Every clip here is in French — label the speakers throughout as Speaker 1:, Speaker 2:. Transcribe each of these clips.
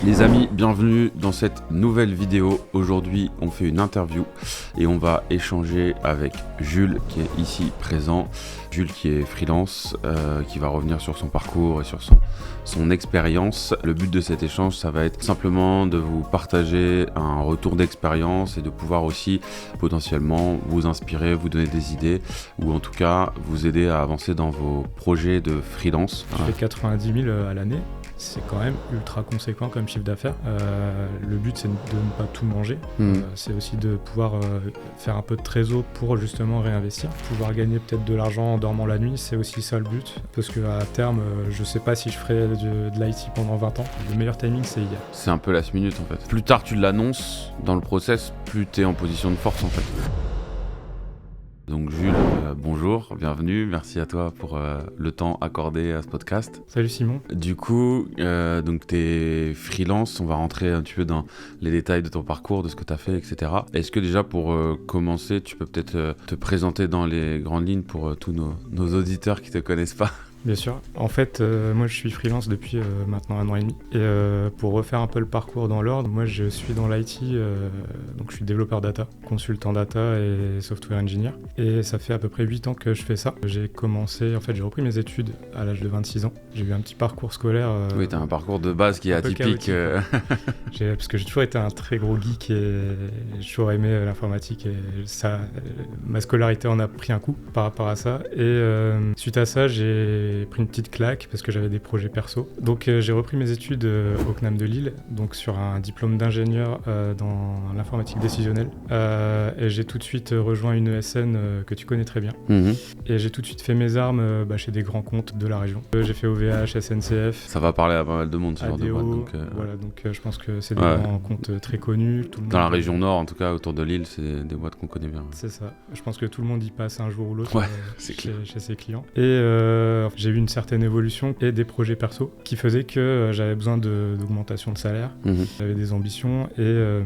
Speaker 1: Les amis, bienvenue dans cette nouvelle vidéo. Aujourd'hui, on fait une interview et on va échanger avec Jules qui est ici présent. Jules qui est freelance, qui va revenir sur son parcours et sur son expérience. Le but de cet échange, ça va être simplement de vous partager un retour d'expérience et de pouvoir aussi potentiellement vous inspirer, vous donner des idées ou en tout cas vous aider à avancer dans vos projets de freelance.
Speaker 2: Je fais 90 000 à l'année. C'est quand même ultra conséquent comme chiffre d'affaires. Le but, c'est de ne pas tout manger. C'est aussi de pouvoir faire un peu de trésor pour justement réinvestir. Pouvoir gagner peut-être de l'argent en dormant la nuit, c'est aussi ça le but. Parce qu'à terme, je sais pas si je ferai de l'IT pendant 20 ans. Le meilleur timing, c'est hier.
Speaker 1: C'est un peu last minute en fait. Plus tard tu l'annonces dans le process, plus tu es en position de force en fait. Donc Jules, bonjour, bienvenue, merci à toi pour le temps accordé à ce podcast.
Speaker 2: Salut Simon.
Speaker 1: Du coup, donc t'es freelance, on va rentrer un petit peu dans les détails de ton parcours, de ce que t'as fait, etc. Est-ce que déjà pour commencer, tu peux peut-être te présenter dans les grandes lignes pour tous nos auditeurs qui te connaissent pas?
Speaker 2: Bien sûr. En fait, moi je suis freelance depuis maintenant 1 an et demi. Et pour refaire un peu le parcours dans l'ordre, moi je suis dans l'IT, donc je suis développeur data, consultant data et software engineer. Et ça fait à peu près 8 ans que je fais ça. J'ai repris mes études à l'âge de 26 ans. J'ai eu un petit parcours scolaire.
Speaker 1: Oui, t'as un parcours de base qui est atypique.
Speaker 2: Parce que j'ai toujours été un très gros geek et j'ai toujours aimé l'informatique. Et ma scolarité en a pris un coup par rapport à ça. Et suite à ça, j'ai pris une petite claque parce que j'avais des projets perso. Donc j'ai repris mes études au CNAM de Lille, donc sur un diplôme d'ingénieur dans l'informatique décisionnelle. Et j'ai tout de suite rejoint une ESN que tu connais très bien. Et j'ai tout de suite fait mes armes chez des grands comptes de la région. J'ai fait OVH, SNCF.
Speaker 1: Ça va parler à pas mal de monde ce genre de boîte.
Speaker 2: Donc je pense que c'est des grands comptes très connus.
Speaker 1: Dans la région nord, en tout cas autour de Lille, c'est des boîtes qu'on connaît bien.
Speaker 2: C'est ça. Je pense que tout le monde y passe un jour ou l'autre chez ses clients. Et j'ai eu une certaine évolution et des projets perso qui faisaient que j'avais besoin d'augmentation de salaire. J'avais des ambitions et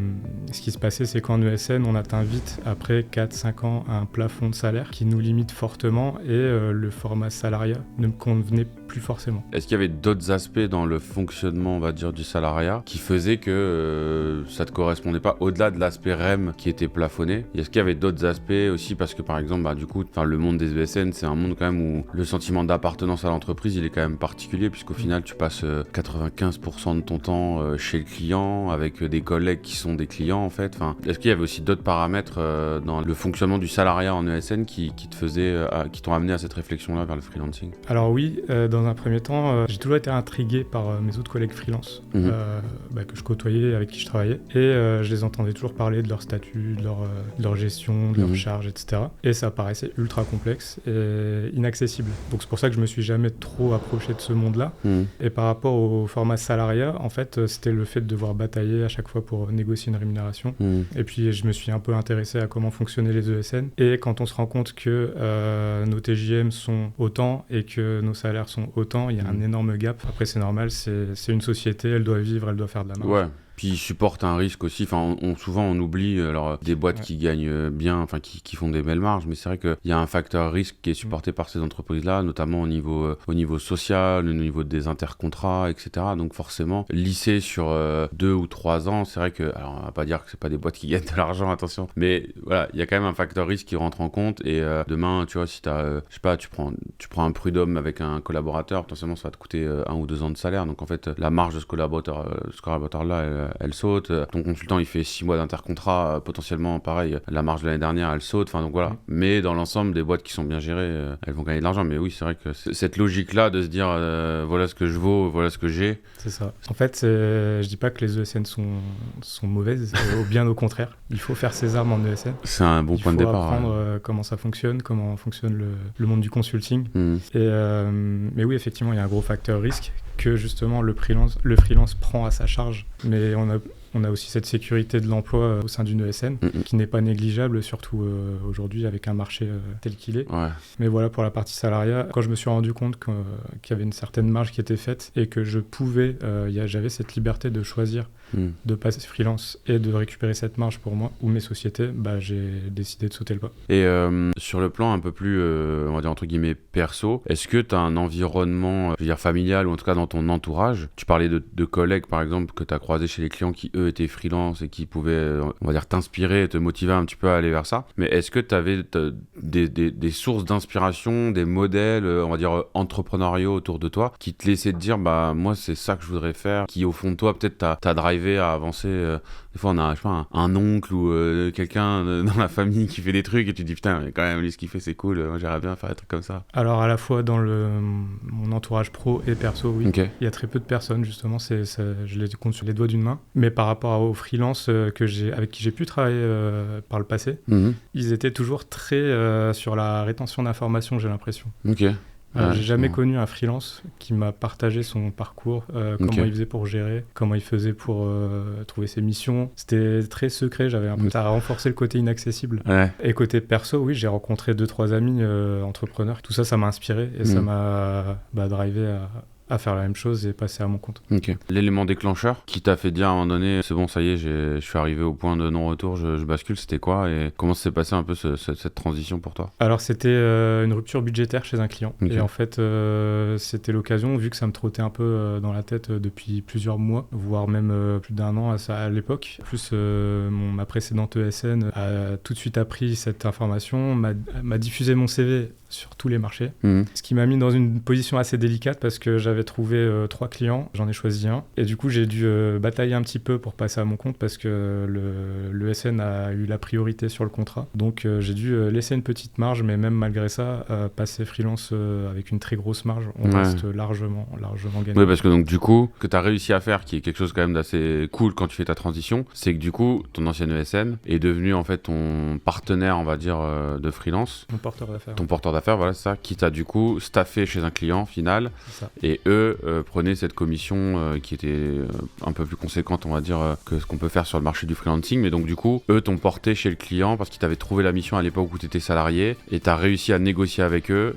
Speaker 2: ce qui se passait, c'est qu'en ESN, on atteint vite, après 4-5 ans, un plafond de salaire qui nous limite fortement et le format salariat ne me convenait plus forcément.
Speaker 1: Est-ce qu'il y avait d'autres aspects dans le fonctionnement, on va dire, du salariat qui faisaient que ça te correspondait pas au-delà de l'aspect REM qui était plafonné? Est-ce qu'il y avait d'autres aspects aussi? Parce que par exemple, le monde des ESN, c'est un monde quand même où le sentiment d'appartenance à l'entreprise, il est quand même particulier puisqu'au final, tu passes 95% de ton temps chez le client avec des collègues qui sont des clients en fait. Est-ce qu'il y avait aussi d'autres paramètres dans le fonctionnement du salariat en ESN qui t'ont amené à cette réflexion-là vers le freelancing?
Speaker 2: Alors oui, dans un premier temps, j'ai toujours été intrigué par mes autres collègues freelance que je côtoyais, avec qui je travaillais. Et je les entendais toujours parler de leur statut, de leur gestion, de leurs charges, etc. Et ça paraissait ultra complexe et inaccessible. Donc c'est pour ça que je me suis jamais trop approché de ce monde-là. Et par rapport au format salariat, en fait, c'était le fait de devoir batailler à chaque fois pour négocier une rémunération. Et puis je me suis un peu intéressé à comment fonctionnaient les ESN. Et quand on se rend compte que nos TJM sont autant et que nos salaires sont autant, il y a un énorme gap. Après, c'est normal, c'est une société, elle doit vivre, elle doit faire de la marge.
Speaker 1: Ouais. Puis ils supportent un risque aussi. Souvent on oublie des boîtes qui gagnent bien, qui font des belles marges, mais c'est vrai qu'il y a un facteur risque qui est supporté par ces entreprises-là, notamment au niveau social, au niveau des intercontrats, etc. Donc forcément, lisser sur 2 ou 3 ans, c'est vrai que, alors on va pas dire que c'est pas des boîtes qui gagnent de l'argent, attention, mais voilà, il y a quand même un facteur risque qui rentre en compte. Et demain, tu vois, si tu prends un prud'homme avec un collaborateur, potentiellement ça va te coûter 1 ou 2 ans de salaire. Donc en fait, la marge de ce collaborateur-là, elle saute. Ton consultant, il fait 6 mois d'intercontrat, potentiellement, pareil, la marge de l'année dernière, elle saute. Donc voilà. Mais dans l'ensemble, des boîtes qui sont bien gérées, elles vont gagner de l'argent. Mais oui, c'est vrai que cette logique-là de se dire, voilà ce que je vaux, voilà ce que j'ai.
Speaker 2: C'est ça. En fait, je dis pas que les ESN sont mauvaises, bien au contraire. Il faut faire ses armes en ESN.
Speaker 1: C'est un bon point de départ.
Speaker 2: Il faut apprendre comment ça fonctionne, comment fonctionne le monde du consulting. Mais oui, effectivement, il y a un gros facteur risque que justement le freelance prend à sa charge. Mais on On a aussi cette sécurité de l'emploi au sein d'une ESN qui n'est pas négligeable, surtout aujourd'hui avec un marché tel qu'il est.
Speaker 1: Ouais.
Speaker 2: Mais voilà, pour la partie salariat, quand je me suis rendu compte qu'il y avait une certaine marge qui était faite et que je pouvais, j'avais cette liberté de choisir de passer freelance et de récupérer cette marge pour moi ou mes sociétés, j'ai décidé de sauter le pas.
Speaker 1: Et sur le plan un peu plus, on va dire entre guillemets perso, est-ce que tu as un environnement, je veux dire familial ou en tout cas dans ton entourage? Tu parlais de collègues par exemple que tu as croisés chez les clients qui eux étaient freelance et qui pouvaient, on va dire, t'inspirer et te motiver un petit peu à aller vers ça. Mais est-ce que tu avais des sources d'inspiration, des modèles, on va dire entrepreneuriaux autour de toi qui te laissaient te dire moi c'est ça que je voudrais faire, qui au fond de toi peut-être t'as drivé à avancer? Des fois on a, je sais pas, un oncle ou quelqu'un dans la famille qui fait des trucs et tu te dis putain, mais quand même lui ce qu'il fait c'est cool, moi j'aimerais bien faire des trucs comme ça.
Speaker 2: Alors à la fois dans mon entourage pro et perso, oui.
Speaker 1: Okay.
Speaker 2: Il y a très peu de personnes justement, je les compte sur les doigts d'une main. Mais par rapport aux freelances avec qui j'ai pu travailler par le passé, ils étaient toujours très sur la rétention d'informations, j'ai l'impression.
Speaker 1: Ok.
Speaker 2: J'ai jamais connu un freelance qui m'a partagé son parcours, comment il faisait pour gérer, comment il faisait pour trouver ses missions. C'était très secret, j'avais l'impression que ça a renforcé le côté inaccessible. Ouais. Et côté perso, oui, j'ai rencontré 2-3 amis entrepreneurs. Tout ça, ça m'a inspiré et ça m'a drivé à faire la même chose et passer à mon compte.
Speaker 1: Ok. L'élément déclencheur qui t'a fait dire à un moment donné, c'est bon, ça y est, je suis arrivé au point de non-retour, je bascule, c'était quoi et comment s'est passé un peu cette transition pour toi?
Speaker 2: Alors c'était une rupture budgétaire chez un client. Et en fait, c'était l'occasion, vu que ça me trottait un peu dans la tête depuis plusieurs mois, voire même plus d'1 an à l'époque. Plus ma précédente ESN a tout de suite appris cette information, m'a diffusé mon CV sur tous les marchés, ce qui m'a mis dans une position assez délicate parce que j'avais trouvé 3 clients, j'en ai choisi un et du coup j'ai dû batailler un petit peu pour passer à mon compte parce que l'ESN a eu la priorité sur le contrat, donc j'ai dû laisser une petite marge, mais même malgré ça passer freelance avec une très grosse marge, on reste largement gagnant.
Speaker 1: Oui, parce que donc du coup, ce que tu as réussi à faire, qui est quelque chose quand même d'assez cool quand tu fais ta transition, c'est que du coup ton ancienne ESN est devenu en fait ton partenaire, on va dire, de freelance.
Speaker 2: Ton porteur d'affaires.
Speaker 1: Ton porteur d'affaires, voilà, c'est ça, qui t'a du coup staffé chez un client final.
Speaker 2: C'est ça.
Speaker 1: Et eux prenaient cette commission qui était un peu plus conséquente, on va dire, que ce qu'on peut faire sur le marché du freelancing. Mais donc du coup, eux t'ont porté chez le client parce qu'ils t'avaient trouvé la mission à l'époque où tu étais salarié et t'as réussi à négocier avec eux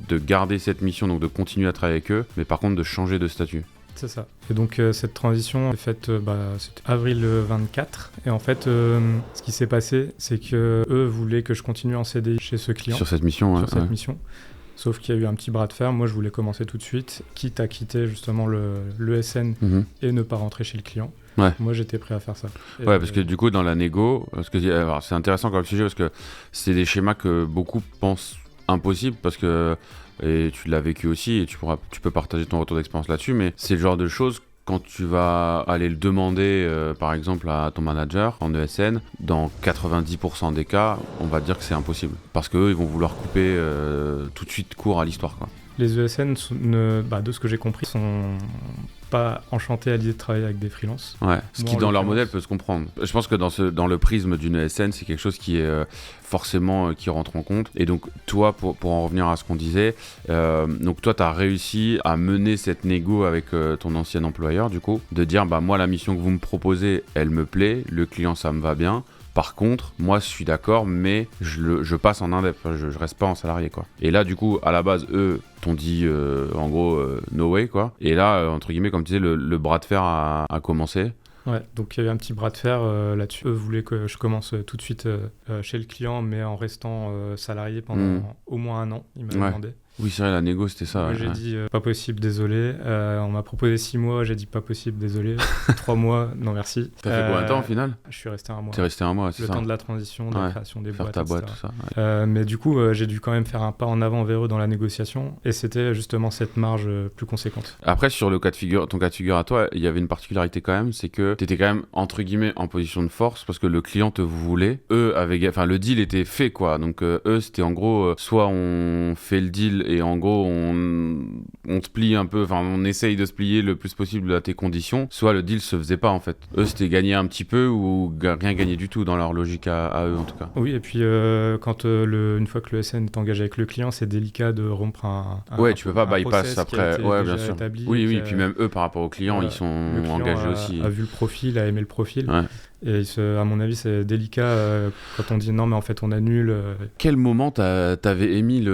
Speaker 1: de garder cette mission, donc de continuer à travailler avec eux, mais par contre de changer de statut.
Speaker 2: C'est ça. Et donc cette transition est faite, c'était avril 24. Et en fait, ce qui s'est passé, c'est que eux voulaient que je continue en CDI chez ce client.
Speaker 1: Sur cette mission, ouais.
Speaker 2: Sur cette mission. Sauf qu'il y a eu un petit bras de fer. Moi, je voulais commencer tout de suite, quitte à quitter justement l'ESN et ne pas rentrer chez le client. Ouais. Moi, j'étais prêt à faire ça.
Speaker 1: Ouais, parce que du coup, dans la négo, alors, c'est intéressant comme sujet parce que c'est des schémas que beaucoup pensent impossibles parce que, et tu l'as vécu aussi et tu peux partager ton retour d'expérience là-dessus, mais c'est le genre de choses quand tu vas aller le demander, par exemple, à ton manager en ESN, dans 90% des cas, on va te dire que c'est impossible. Parce qu'eux, ils vont vouloir couper tout de suite court à l'histoire, quoi.
Speaker 2: Les ESN, de ce que j'ai compris, sont pas enchantés à l'idée de travailler avec des freelances.
Speaker 1: Ouais, ce qui dans leur modèle peut se comprendre. Je pense que dans le prisme d'une ESN, c'est quelque chose qui est forcément qui rentre en compte. Et donc toi, pour en revenir à ce qu'on disait, donc toi, tu as réussi à mener cette négo avec ton ancien employeur, du coup, de dire, moi, la mission que vous me proposez, elle me plaît, le client, ça me va bien. Par contre, moi, je suis d'accord, mais je passe en indep, je reste pas en salarié, quoi. Et là, du coup, à la base, eux t'ont dit, en gros, no way, quoi. Et là, entre guillemets, comme tu disais, le bras de fer a commencé.
Speaker 2: Ouais, donc il y a eu un petit bras de fer là-dessus. Eux voulaient que je commence tout de suite chez le client, mais en restant salarié pendant au moins 1 an, ils m'avaient demandé.
Speaker 1: Oui, c'est vrai, la négo, c'était ça.
Speaker 2: J'ai dit pas possible, désolé. On m'a proposé 6 mois, j'ai dit pas possible, désolé. 3 mois, non merci.
Speaker 1: T'as fait combien de temps au final?
Speaker 2: Je suis resté 1 mois.
Speaker 1: T'es resté 1 mois, c'est ça?
Speaker 2: Le temps de la transition, de la création des boîtes,
Speaker 1: faire ta boîte,
Speaker 2: etc.
Speaker 1: tout ça.
Speaker 2: Mais du coup, j'ai dû quand même faire un pas en avant vers eux dans la négociation. Et c'était justement cette marge plus conséquente.
Speaker 1: Après, sur ton cas de figure à toi, il y avait une particularité quand même, c'est que t'étais quand même, entre guillemets, en position de force parce que le client te voulait. Eux, le deal était fait, quoi. Donc, eux, c'était en gros, soit on fait le deal et en gros on se plie un peu, enfin on essaye de se plier le plus possible à tes conditions, soit le deal se faisait pas en fait. Eux c'était gagner un petit peu ou rien gagner du tout dans leur logique à eux en tout cas.
Speaker 2: Oui, et puis une fois que le SN est engagé avec le client, c'est délicat de rompre
Speaker 1: tu peux pas bypass après, bien sûr.
Speaker 2: Établi,
Speaker 1: oui, puis même eux par rapport aux clients, ils sont engagés aussi.
Speaker 2: A vu le profil, a aimé le profil.
Speaker 1: Ouais.
Speaker 2: Et à mon avis, c'est délicat quand on dit non, mais en fait, on annule.
Speaker 1: Quel moment t'avais émis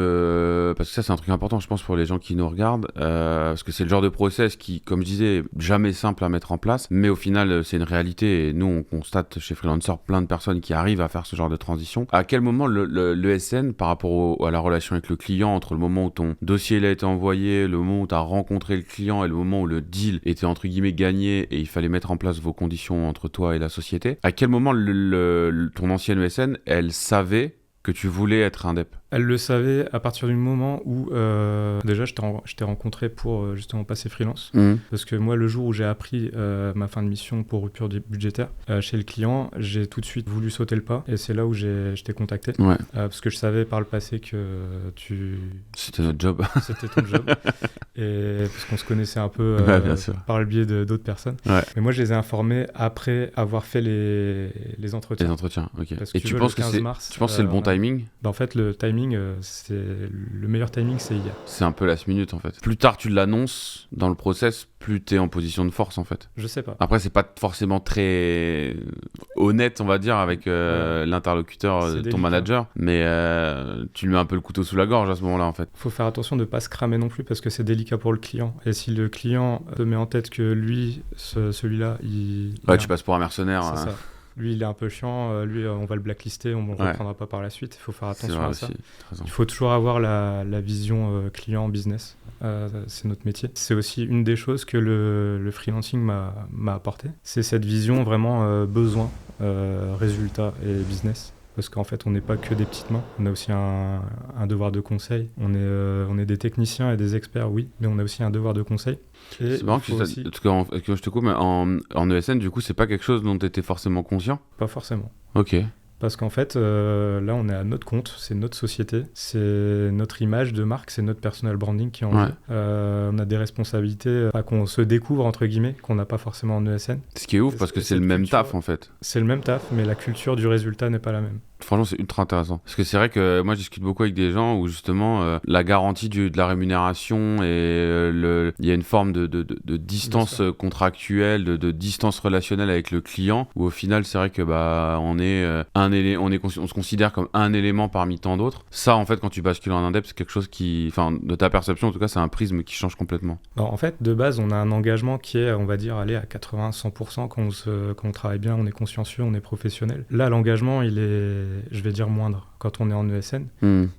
Speaker 1: parce que ça, c'est un truc important, je pense, pour les gens qui nous regardent, parce que c'est le genre de process qui, comme je disais, jamais simple à mettre en place, mais au final, c'est une réalité. Et nous, on constate chez Freelancer plein de personnes qui arrivent à faire ce genre de transition. À quel moment le SN, par rapport à la relation avec le client, entre le moment où ton dossier a été envoyé, le moment où tu as rencontré le client et le moment où le deal était entre guillemets gagné et il fallait mettre en place vos conditions entre toi et la société, à quel moment ton ancienne ESN, elle savait que tu voulais être indep?
Speaker 2: Elle le savait à partir du moment où déjà je t'ai rencontré pour justement passer freelance. Parce que moi, le jour où j'ai appris ma fin de mission pour rupture budgétaire chez le client, j'ai tout de suite voulu sauter le pas et c'est là où je t'ai contacté. Parce que je savais par le passé que
Speaker 1: c'était notre job.
Speaker 2: C'était ton job. Et parce qu'on se connaissait un peu par le biais d'autres personnes. Mais moi, je les ai informés après avoir fait les entretiens.
Speaker 1: Les entretiens, ok.
Speaker 2: Parce
Speaker 1: et tu penses que c'est le bon timing?
Speaker 2: En fait, le timing, c'est le meilleur timing, c'est hier.
Speaker 1: C'est un peu last minute en fait. Plus tard tu l'annonces dans le process, plus t'es en position de force en fait.
Speaker 2: Je sais pas.
Speaker 1: Après c'est pas forcément très honnête on va dire avec l'interlocuteur, ton manager, mais tu lui mets un peu le couteau sous la gorge à ce moment-là en fait.
Speaker 2: Faut faire attention de pas se cramer non plus parce que c'est délicat pour le client. Et si le client te met en tête que lui, celui-là,
Speaker 1: tu passes pour un mercenaire.
Speaker 2: C'est ça. Lui, il est un peu chiant. Lui, on va le blacklister. On ne le reprendra pas par la suite. Il faut faire attention à ça. Il faut toujours avoir la vision client-business. C'est notre métier. C'est aussi une des choses que le freelancing m'a apporté. C'est cette vision vraiment besoin, résultat et business. Parce qu'en fait, on n'est pas que des petites mains. On a aussi un devoir de conseil. On est des techniciens et des experts, oui, mais on a aussi un devoir de conseil.
Speaker 1: Et c'est marrant que je te coupe, mais en ESN, du coup, c'est pas quelque chose dont tu étais forcément conscient?
Speaker 2: Pas forcément.
Speaker 1: Ok.
Speaker 2: Parce qu'en fait, là, on est à notre compte, c'est notre société, c'est notre image de marque, c'est notre personal branding qui est en jeu. On a des responsabilités qu'on se découvre, entre guillemets, qu'on n'a pas forcément en ESN.
Speaker 1: Ce qui est ouf, parce que c'est le même taf, en fait.
Speaker 2: C'est le même taf, mais la culture du résultat n'est pas la même.
Speaker 1: Franchement, c'est ultra intéressant. Parce que c'est vrai que moi, je discute beaucoup avec des gens où justement, la garantie de la rémunération et il y a une forme de distance contractuelle, de distance relationnelle avec le client, où au final, c'est vrai que on se considère comme un élément parmi tant d'autres. Ça, en fait, quand tu bascules en indep, c'est quelque chose qui, enfin, de ta perception, en tout cas, c'est un prisme qui change complètement.
Speaker 2: Alors, en fait, de base, on a un engagement qui est, on va dire, aller à 80-100% quand on travaille bien, on est consciencieux, on est professionnel. Là, l'engagement, il est, je vais dire, moindre quand on est en ESN.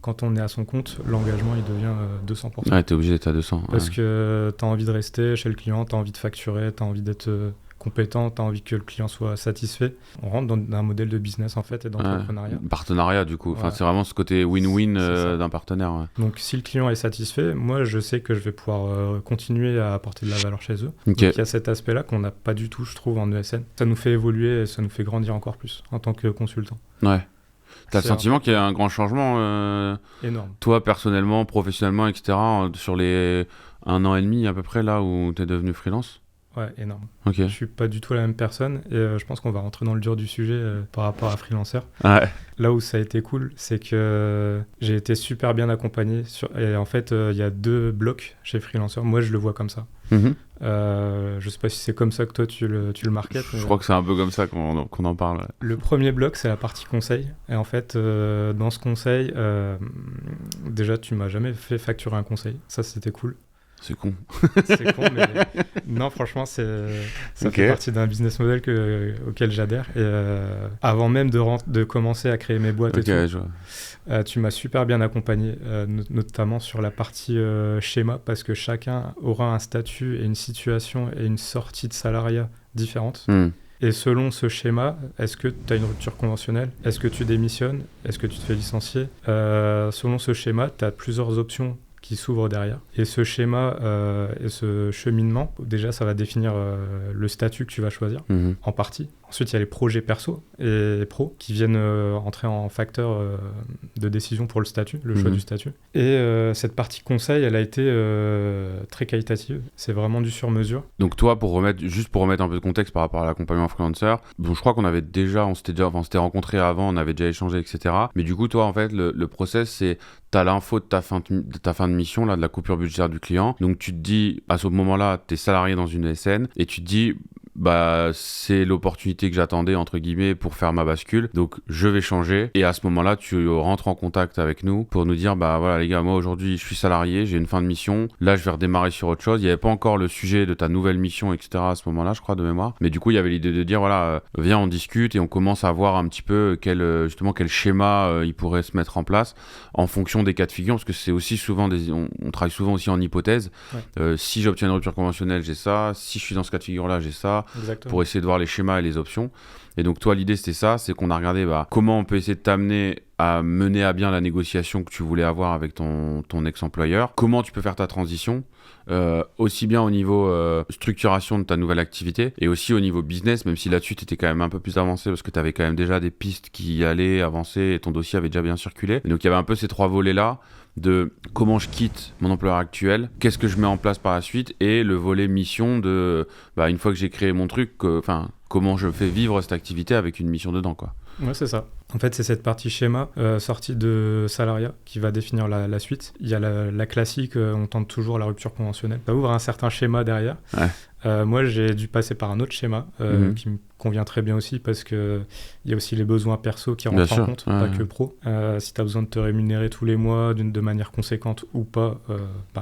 Speaker 2: Quand on est à son compte, l'engagement, il devient 200%.
Speaker 1: Ouais, t'es obligé d'être à 200.
Speaker 2: Parce que t'as envie de rester chez le client, t'as envie de facturer, t'as envie d'être compétent, t'as envie que le client soit satisfait. On rentre dans un modèle de business, en fait, et d'entrepreneuriat.
Speaker 1: Partenariat, du coup. Enfin, c'est vraiment ce côté win-win d'un partenaire. Ouais.
Speaker 2: Donc, si le client est satisfait, moi, je sais que je vais pouvoir continuer à apporter de la valeur chez eux. Donc, il y a cet aspect-là qu'on n'a pas du tout, je trouve, en ESN. Ça nous fait évoluer et ça nous fait grandir encore plus en tant que consultant.
Speaker 1: Ouais. T'as le sentiment qu'il y a un grand changement
Speaker 2: énorme.
Speaker 1: Toi, personnellement, professionnellement, etc., sur les 1 an et demi à peu près, là où t'es devenu freelance?
Speaker 2: Ouais, énorme.
Speaker 1: Okay.
Speaker 2: Je suis pas du tout la même personne et je pense qu'on va rentrer dans le dur du sujet par rapport à Freelancer.
Speaker 1: Ouais.
Speaker 2: Là où ça a été cool, c'est que j'ai été super bien accompagné. Et en fait, il y a 2 blocs chez Freelancer. Moi, je le vois comme ça. Je sais pas si c'est comme ça que toi, tu le marketes.
Speaker 1: Je crois que c'est un peu comme ça qu'on en parle. Ouais.
Speaker 2: Le premier bloc, c'est la partie conseil. Et en fait, dans ce conseil, déjà, tu m'as jamais fait facturer un conseil. Ça, c'était cool.
Speaker 1: C'est con.
Speaker 2: C'est con, mais non, franchement, ça fait partie d'un business model auquel j'adhère. Et avant même de commencer à créer mes boîtes tu m'as super bien accompagné, notamment sur la partie schéma, parce que chacun aura un statut et une situation et une sortie de salariat différente. Et selon ce schéma, est-ce que tu as une rupture conventionnelle? Est-ce que tu démissionnes? Est-ce que tu te fais licencier? Selon ce schéma, tu as plusieurs options qui s'ouvre derrière. Et ce schéma et ce cheminement, déjà, ça va définir le statut que tu vas choisir, en partie. Ensuite, il y a les projets perso et pro qui viennent entrer en facteur de décision pour le statut, le choix du statut. Et cette partie conseil, elle a été très qualitative. C'est vraiment du sur-mesure.
Speaker 1: Donc toi, pour remettre un peu de contexte par rapport à l'accompagnement freelancer, bon, je crois qu'on s'était rencontrés avant, on avait déjà échangé, etc. Mais du coup, toi, en fait, le process, c'est t'as l'info de ta fin de mission, là, de la coupure budgétaire du client. Donc tu te dis, à ce moment-là, t'es salarié dans une ESN et tu te dis, bah c'est l'opportunité que j'attendais entre guillemets pour faire ma bascule, donc je vais changer. Et à ce moment-là, tu rentres en contact avec nous pour nous dire, bah voilà les gars, moi aujourd'hui je suis salarié, j'ai une fin de mission, là je vais redémarrer sur autre chose. Il n'y avait pas encore le sujet de ta nouvelle mission, etc. à ce moment-là, je crois, de mémoire, mais du coup il y avait l'idée de dire, voilà, viens on discute et on commence à voir un petit peu quel schéma il pourrait se mettre en place en fonction des cas de figure, parce que c'est aussi souvent on travaille souvent aussi en hypothèse. Si j'obtiens une rupture conventionnelle, j'ai ça, si je suis dans ce cas de figure là, j'ai ça.
Speaker 2: Exactement.
Speaker 1: Pour essayer de voir les schémas et les options. Et donc toi, l'idée c'était ça, c'est qu'on a regardé comment on peut essayer de t'amener à mener à bien la négociation que tu voulais avoir avec ton ex-employeur, comment tu peux faire ta transition, aussi bien au niveau structuration de ta nouvelle activité et aussi au niveau business, même si là-dessus tu étais quand même un peu plus avancé parce que tu avais quand même déjà des pistes qui allaient avancer et ton dossier avait déjà bien circulé. Et donc il y avait un peu ces trois volets-là de comment je quitte mon employeur actuel, qu'est-ce que je mets en place par la suite, et le volet mission de une fois que j'ai créé mon truc, comment je fais vivre cette activité avec une mission dedans, quoi.
Speaker 2: Ouais, c'est ça. En fait, c'est cette partie schéma sortie de salariat qui va définir la suite. Il y a la classique, on tente toujours la rupture conventionnelle. Ça ouvre un certain schéma derrière.
Speaker 1: Ouais.
Speaker 2: Moi, j'ai dû passer par un autre schéma qui me convient très bien aussi parce qu'il y a aussi les besoins perso qui rentrent en compte, pas que pro. Si tu as besoin de te rémunérer tous les mois de manière conséquente ou pas,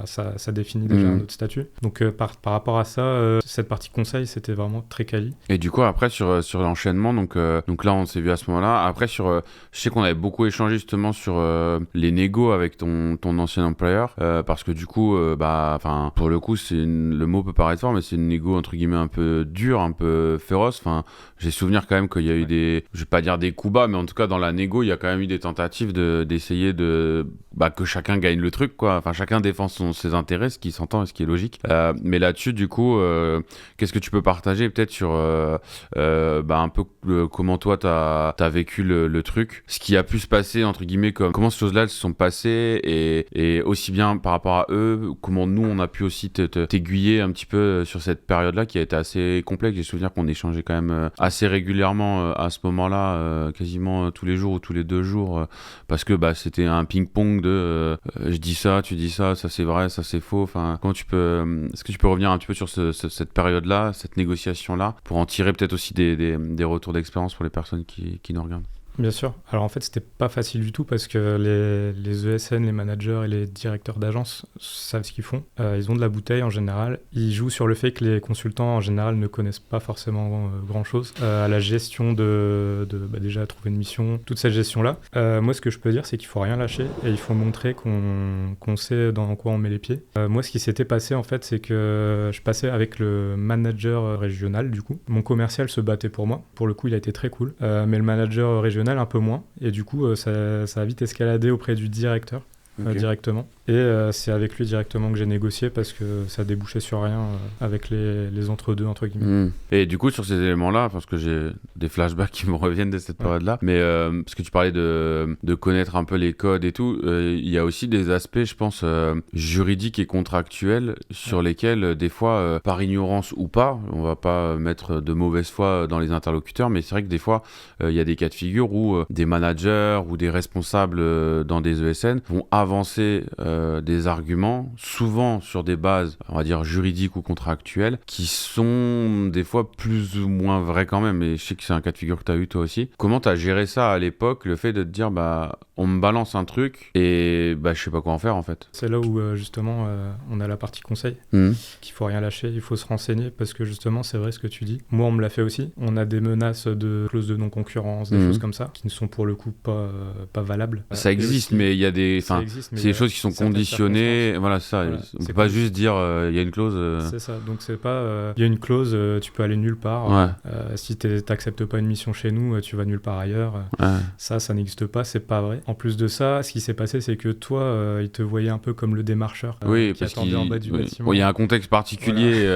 Speaker 2: ça définit déjà un autre statut. Donc, par rapport à ça, cette partie conseil, c'était vraiment très quali.
Speaker 1: Et du coup, après, sur l'enchaînement, donc là, on s'est vu à ce moment-là. Après, je sais qu'on avait beaucoup échangé justement sur les négos avec ton ancien employeur, parce que du coup, pour le coup, le mot peut paraître fort, mais c'est une négo entre guillemets un peu dure, un peu féroce. Enfin, j'ai souvenir quand même qu'il y a eu je vais pas dire des coups bas, mais en tout cas dans la négo, il y a quand même eu des tentatives d'essayer que chacun gagne le truc, quoi. Enfin, chacun défend ses intérêts, ce qui s'entend et ce qui est logique. Mais là-dessus, du coup, qu'est-ce que tu peux partager peut-être sur un peu comment toi t'as vécu le truc, ce qui a pu se passer entre guillemets, comment ces choses-là se sont passées, et aussi bien par rapport à eux, comment nous on a pu aussi t'aiguiller un petit peu sur cette période-là qui a été assez complexe. J'ai souvenir qu'on échangeait quand même assez régulièrement à ce moment-là, quasiment tous les jours ou tous les 2 jours, parce que c'était un ping-pong de je dis ça, tu dis ça c'est vrai, ça c'est faux. Enfin, est-ce que tu peux revenir un petit peu sur cette période-là, cette négociation-là, pour en tirer peut-être aussi des retours d'expérience pour les personnes qui nous regardent?
Speaker 2: Bien sûr. Alors en fait, c'était pas facile du tout parce que les ESN, les managers et les directeurs d'agence savent ce qu'ils font. Ils ont de la bouteille en général. Ils jouent sur le fait que les consultants en général ne connaissent pas forcément grand-chose à la gestion déjà trouver une mission, toute cette gestion-là. Moi, ce que je peux dire, c'est qu'il faut rien lâcher et il faut montrer qu'on sait dans quoi on met les pieds. Moi, ce qui s'était passé en fait, c'est que je passais avec le manager régional du coup. Mon commercial se battait pour moi. Pour le coup, il a été très cool. Mais le manager régional un peu moins, et du coup ça a vite escaladé auprès du directeur directement, et c'est avec lui directement que j'ai négocié parce que ça débouchait sur rien avec les entre-deux entre guillemets.
Speaker 1: Et du coup sur ces éléments-là, parce que j'ai des flashbacks qui me reviennent de cette période-là, mais parce que tu parlais de connaître un peu les codes et tout, il y a aussi des aspects, je pense, juridiques et contractuels sur lesquels des fois, par ignorance ou pas, on va pas mettre de mauvaise foi dans les interlocuteurs, mais c'est vrai que des fois il y a des cas de figure où des managers ou des responsables dans des ESN vont avancer des arguments, souvent sur des bases, on va dire juridiques ou contractuelles, qui sont des fois plus ou moins vraies quand même. Et je sais que c'est un cas de figure que tu as eu toi aussi. Comment tu as géré ça à l'époque, le fait de te dire on me balance un truc et je sais pas quoi en faire en fait?
Speaker 2: C'est là où justement on a la partie conseil, qu'il faut rien lâcher, il faut se renseigner, parce que justement c'est vrai ce que tu dis. Moi on me l'a fait aussi. On a des menaces de clauses de non-concurrence, des choses comme ça, qui ne sont pour le coup pas valables.
Speaker 1: Ça existe,
Speaker 2: aussi,
Speaker 1: mais il y a c'est des choses qui sont conditionnées. Voilà, ça. Voilà, on peut pas juste dire il y a une clause.
Speaker 2: C'est ça. Donc c'est pas il y a une clause, tu peux aller nulle part. Si t'acceptes pas une mission chez nous, tu vas nulle part ailleurs. Ça n'existe pas, c'est pas vrai. En plus de ça, ce qui s'est passé, c'est que toi, ils te voyaient un peu comme le démarcheur qui attendait en bas du bâtiment.
Speaker 1: Il y a un contexte particulier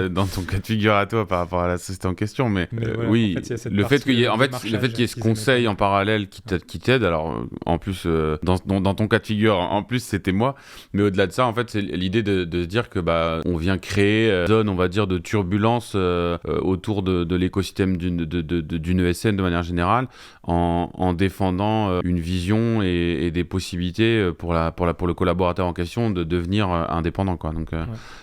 Speaker 1: dans ton cas de figure à toi par rapport à la société en question, mais
Speaker 2: voilà,
Speaker 1: oui,
Speaker 2: en fait,
Speaker 1: le fait qu'il y ait ce conseil en parallèle qui t'aide, alors en plus, dans ton cas de figure, en plus, c'était moi, mais au-delà de ça, en fait, c'est l'idée de se dire que on vient créer une zone, on va dire, de turbulence autour de l'écosystème d'une ESN de manière générale, en défendant une vision et des possibilités pour le collaborateur en question de devenir indépendant, quoi. Donc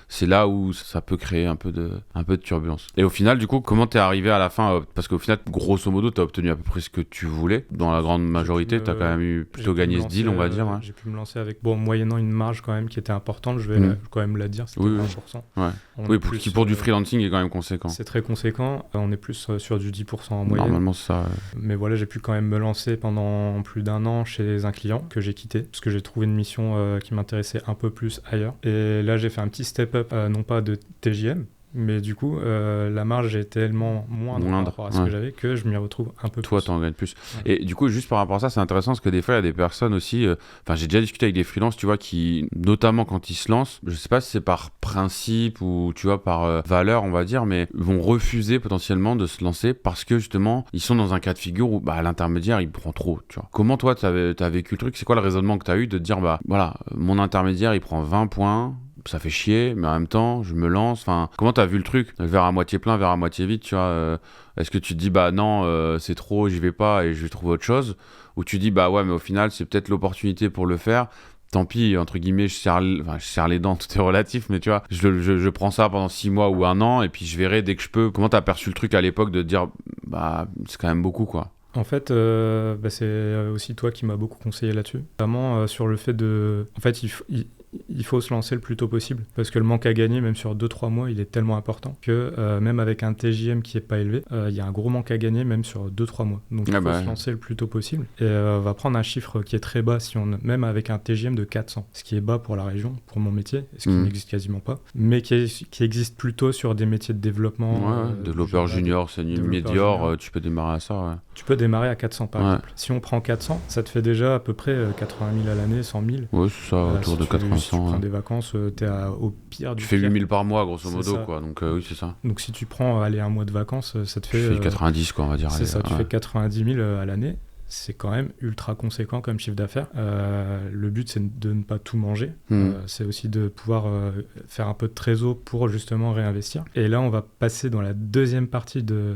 Speaker 1: c'est là où ça peut créer un peu de turbulence. Et au final, du coup, comment t'es arrivé à la fin parce qu'au final, grosso modo, t'as obtenu à peu près ce que tu voulais. Dans la grande majorité, t'as quand même plutôt gagné ce deal, on va dire. Ouais.
Speaker 2: J'ai pu me lancer avec, moyennant une marge quand même qui était importante, je vais quand même la dire, c'était 20%.
Speaker 1: Ouais. Pour du freelancing est quand même conséquent.
Speaker 2: C'est très conséquent, on est plus sur du 10% en moyenne.
Speaker 1: Normalement, c'est ça.
Speaker 2: Mais voilà, j'ai pu quand même me lancer pendant plus d'1 an chez un client que j'ai quitté, parce que j'ai trouvé une mission qui m'intéressait un peu plus ailleurs. Et là, j'ai fait un petit step-up, non pas de TJM, mais du coup, la marge est tellement moindre par rapport à ce que j'avais que je m'y retrouve un peu plus.
Speaker 1: Toi, t'en gagnes plus. Ouais. Et du coup, juste par rapport à ça, c'est intéressant parce que des fois, il y a des personnes aussi... j'ai déjà discuté avec des freelances, tu vois, qui, notamment quand ils se lancent, je sais pas si c'est par principe ou, tu vois, par valeur, on va dire, mais vont refuser potentiellement de se lancer parce que, justement, ils sont dans un cas de figure où l'intermédiaire, il prend trop, tu vois. Comment, toi, t'as vécu le truc? C'est quoi le raisonnement que t'as eu de te dire, voilà, mon intermédiaire, il prend 20 points... ça fait chier, mais en même temps, je me lance. Enfin, comment t'as vu le truc? Le verre à moitié plein, verre à moitié vide, tu vois. Est-ce que tu te dis, non, c'est trop, j'y vais pas et je vais trouver autre chose? Ou tu dis, ouais, mais au final, c'est peut-être l'opportunité pour le faire. Tant pis, entre guillemets, je serre les dents, tout est relatif, mais tu vois, je prends ça pendant 6 mois ou 1 an et puis je verrai dès que je peux. Comment t'as perçu le truc à l'époque de te dire, c'est quand même beaucoup, quoi?
Speaker 2: En fait, c'est aussi toi qui m'as beaucoup conseillé là-dessus. Notamment sur le fait de... En fait, il faut se lancer le plus tôt possible parce que le manque à gagner, même sur 2-3 mois, il est tellement important que même avec un TJM qui est pas élevé, il y a un gros manque à gagner même sur 2-3 mois. Donc il faut se lancer le plus tôt possible. Et on va prendre un chiffre qui est très bas, même avec un TJM de 400, ce qui est bas pour la région, pour mon métier, ce qui n'existe quasiment pas, mais qui existe plutôt sur des métiers de développement.
Speaker 1: Développeur junior, c'est une médior, tu peux démarrer à ça. Ouais.
Speaker 2: Tu peux démarrer à 400 par exemple. Si on prend 400, ça te fait déjà à peu près 80 000 à l'année, 100 000.
Speaker 1: Ouais, c'est ça, autour de 80.
Speaker 2: Si tu prends des vacances, t'es au pire du
Speaker 1: Tu fais
Speaker 2: pire.
Speaker 1: 8 000 par mois, grosso modo, quoi. Donc, oui, c'est ça.
Speaker 2: Donc, si tu prends un mois de vacances, ça te fait...
Speaker 1: Tu fais 90, quoi, on va dire.
Speaker 2: C'est ça, tu fais 90 000 à l'année. C'est quand même ultra conséquent comme chiffre d'affaires. Le but, c'est de ne pas tout manger. C'est aussi de pouvoir faire un peu de trésor pour justement réinvestir. Et là, on va passer dans la deuxième partie de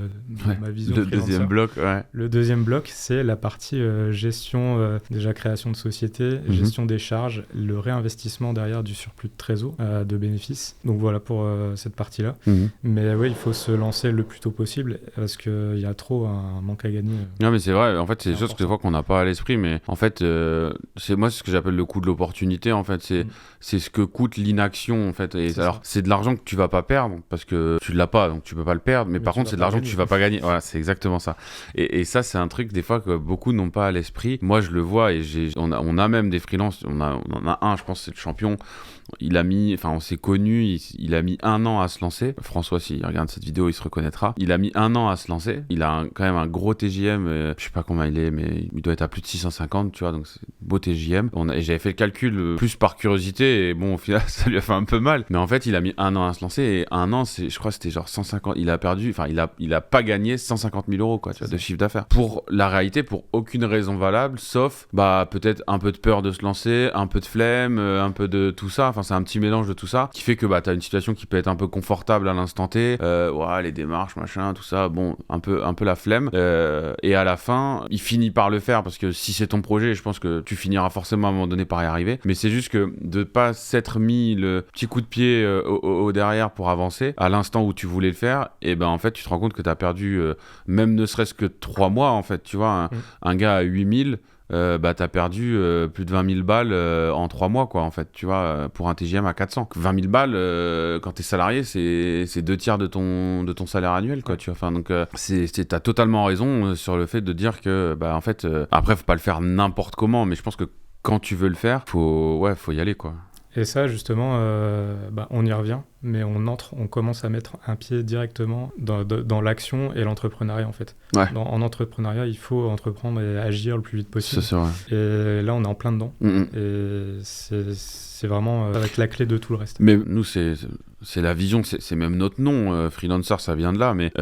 Speaker 2: ma vision freelancer.
Speaker 1: Deuxième bloc,
Speaker 2: Le deuxième bloc, c'est la partie gestion, déjà création de société, gestion des charges, le réinvestissement derrière du surplus de trésor, de bénéfices. Donc voilà pour cette partie-là. Mais oui, il faut se lancer le plus tôt possible parce qu'il y a trop un manque à gagner.
Speaker 1: Non, mais c'est vrai. En fait, c'est que des fois qu'on n'a pas à l'esprit, mais en fait c'est ce que j'appelle le coût de l'opportunité. En fait, c'est ce que coûte l'inaction, en fait. Et alors c'est de l'argent que tu vas pas perdre parce que tu l'as pas, donc tu peux pas le perdre, mais par contre c'est de l'argent que tu vas pas gagner. Voilà, c'est exactement ça. Et ça, c'est un truc des fois que beaucoup n'ont pas à l'esprit. Moi, je le vois, et on a même des freelances. On en a un, je pense, c'est le champion. On s'est connus, il a mis 1 an à se lancer. François, s'il regarde cette vidéo, il se reconnaîtra. Il a mis 1 an à se lancer. Il a quand même un gros TJM, je sais pas combien il est, mais il doit être à plus de 650, tu vois, donc c'est beau TJM. Et j'avais fait le calcul plus par curiosité, et bon, au final, ça lui a fait un peu mal. Mais en fait, il a mis 1 an à se lancer, et 1 an, je crois que c'était genre 150, il a pas gagné 150 000 euros, quoi, tu vois, de chiffre d'affaires. Pour la réalité, pour aucune raison valable, sauf, peut-être un peu de peur de se lancer, un peu de flemme, un peu de tout ça. Enfin, c'est un petit mélange de tout ça qui fait que t'as une situation qui peut être un peu confortable à l'instant T. Les démarches, machin, tout ça. Bon, un peu la flemme. Et à la fin, il finit par le faire parce que si c'est ton projet, je pense que tu finiras forcément à un moment donné par y arriver. Mais c'est juste que de pas s'être mis le petit coup de pied au derrière pour avancer à l'instant où tu voulais le faire, et en fait, tu te rends compte que t'as perdu même ne serait-ce que 3 mois, en fait. Tu vois, un gars à 8 000. T'as perdu plus de 20 000 balles en 3 mois, quoi, en fait, tu vois, pour un TJM à 400. 20 000 balles, quand t'es salarié, c'est 2 tiers de ton salaire annuel, quoi, tu vois. Enfin, donc, t'as totalement raison sur le fait de dire que, en fait, après, faut pas le faire n'importe comment, mais je pense que quand tu veux le faire, faut y aller, quoi.
Speaker 2: Et ça, justement, on y revient. mais on commence à mettre un pied directement dans l'action et l'entrepreneuriat en fait.
Speaker 1: Ouais.
Speaker 2: En entrepreneuriat, il faut entreprendre et agir le plus vite possible.
Speaker 1: Ça, c'est vrai.
Speaker 2: Et là, on est en plein dedans. Et c'est vraiment avec la clé de tout le reste.
Speaker 1: Mais nous, c'est la vision, c'est même notre nom, freelancer, ça vient de là, mais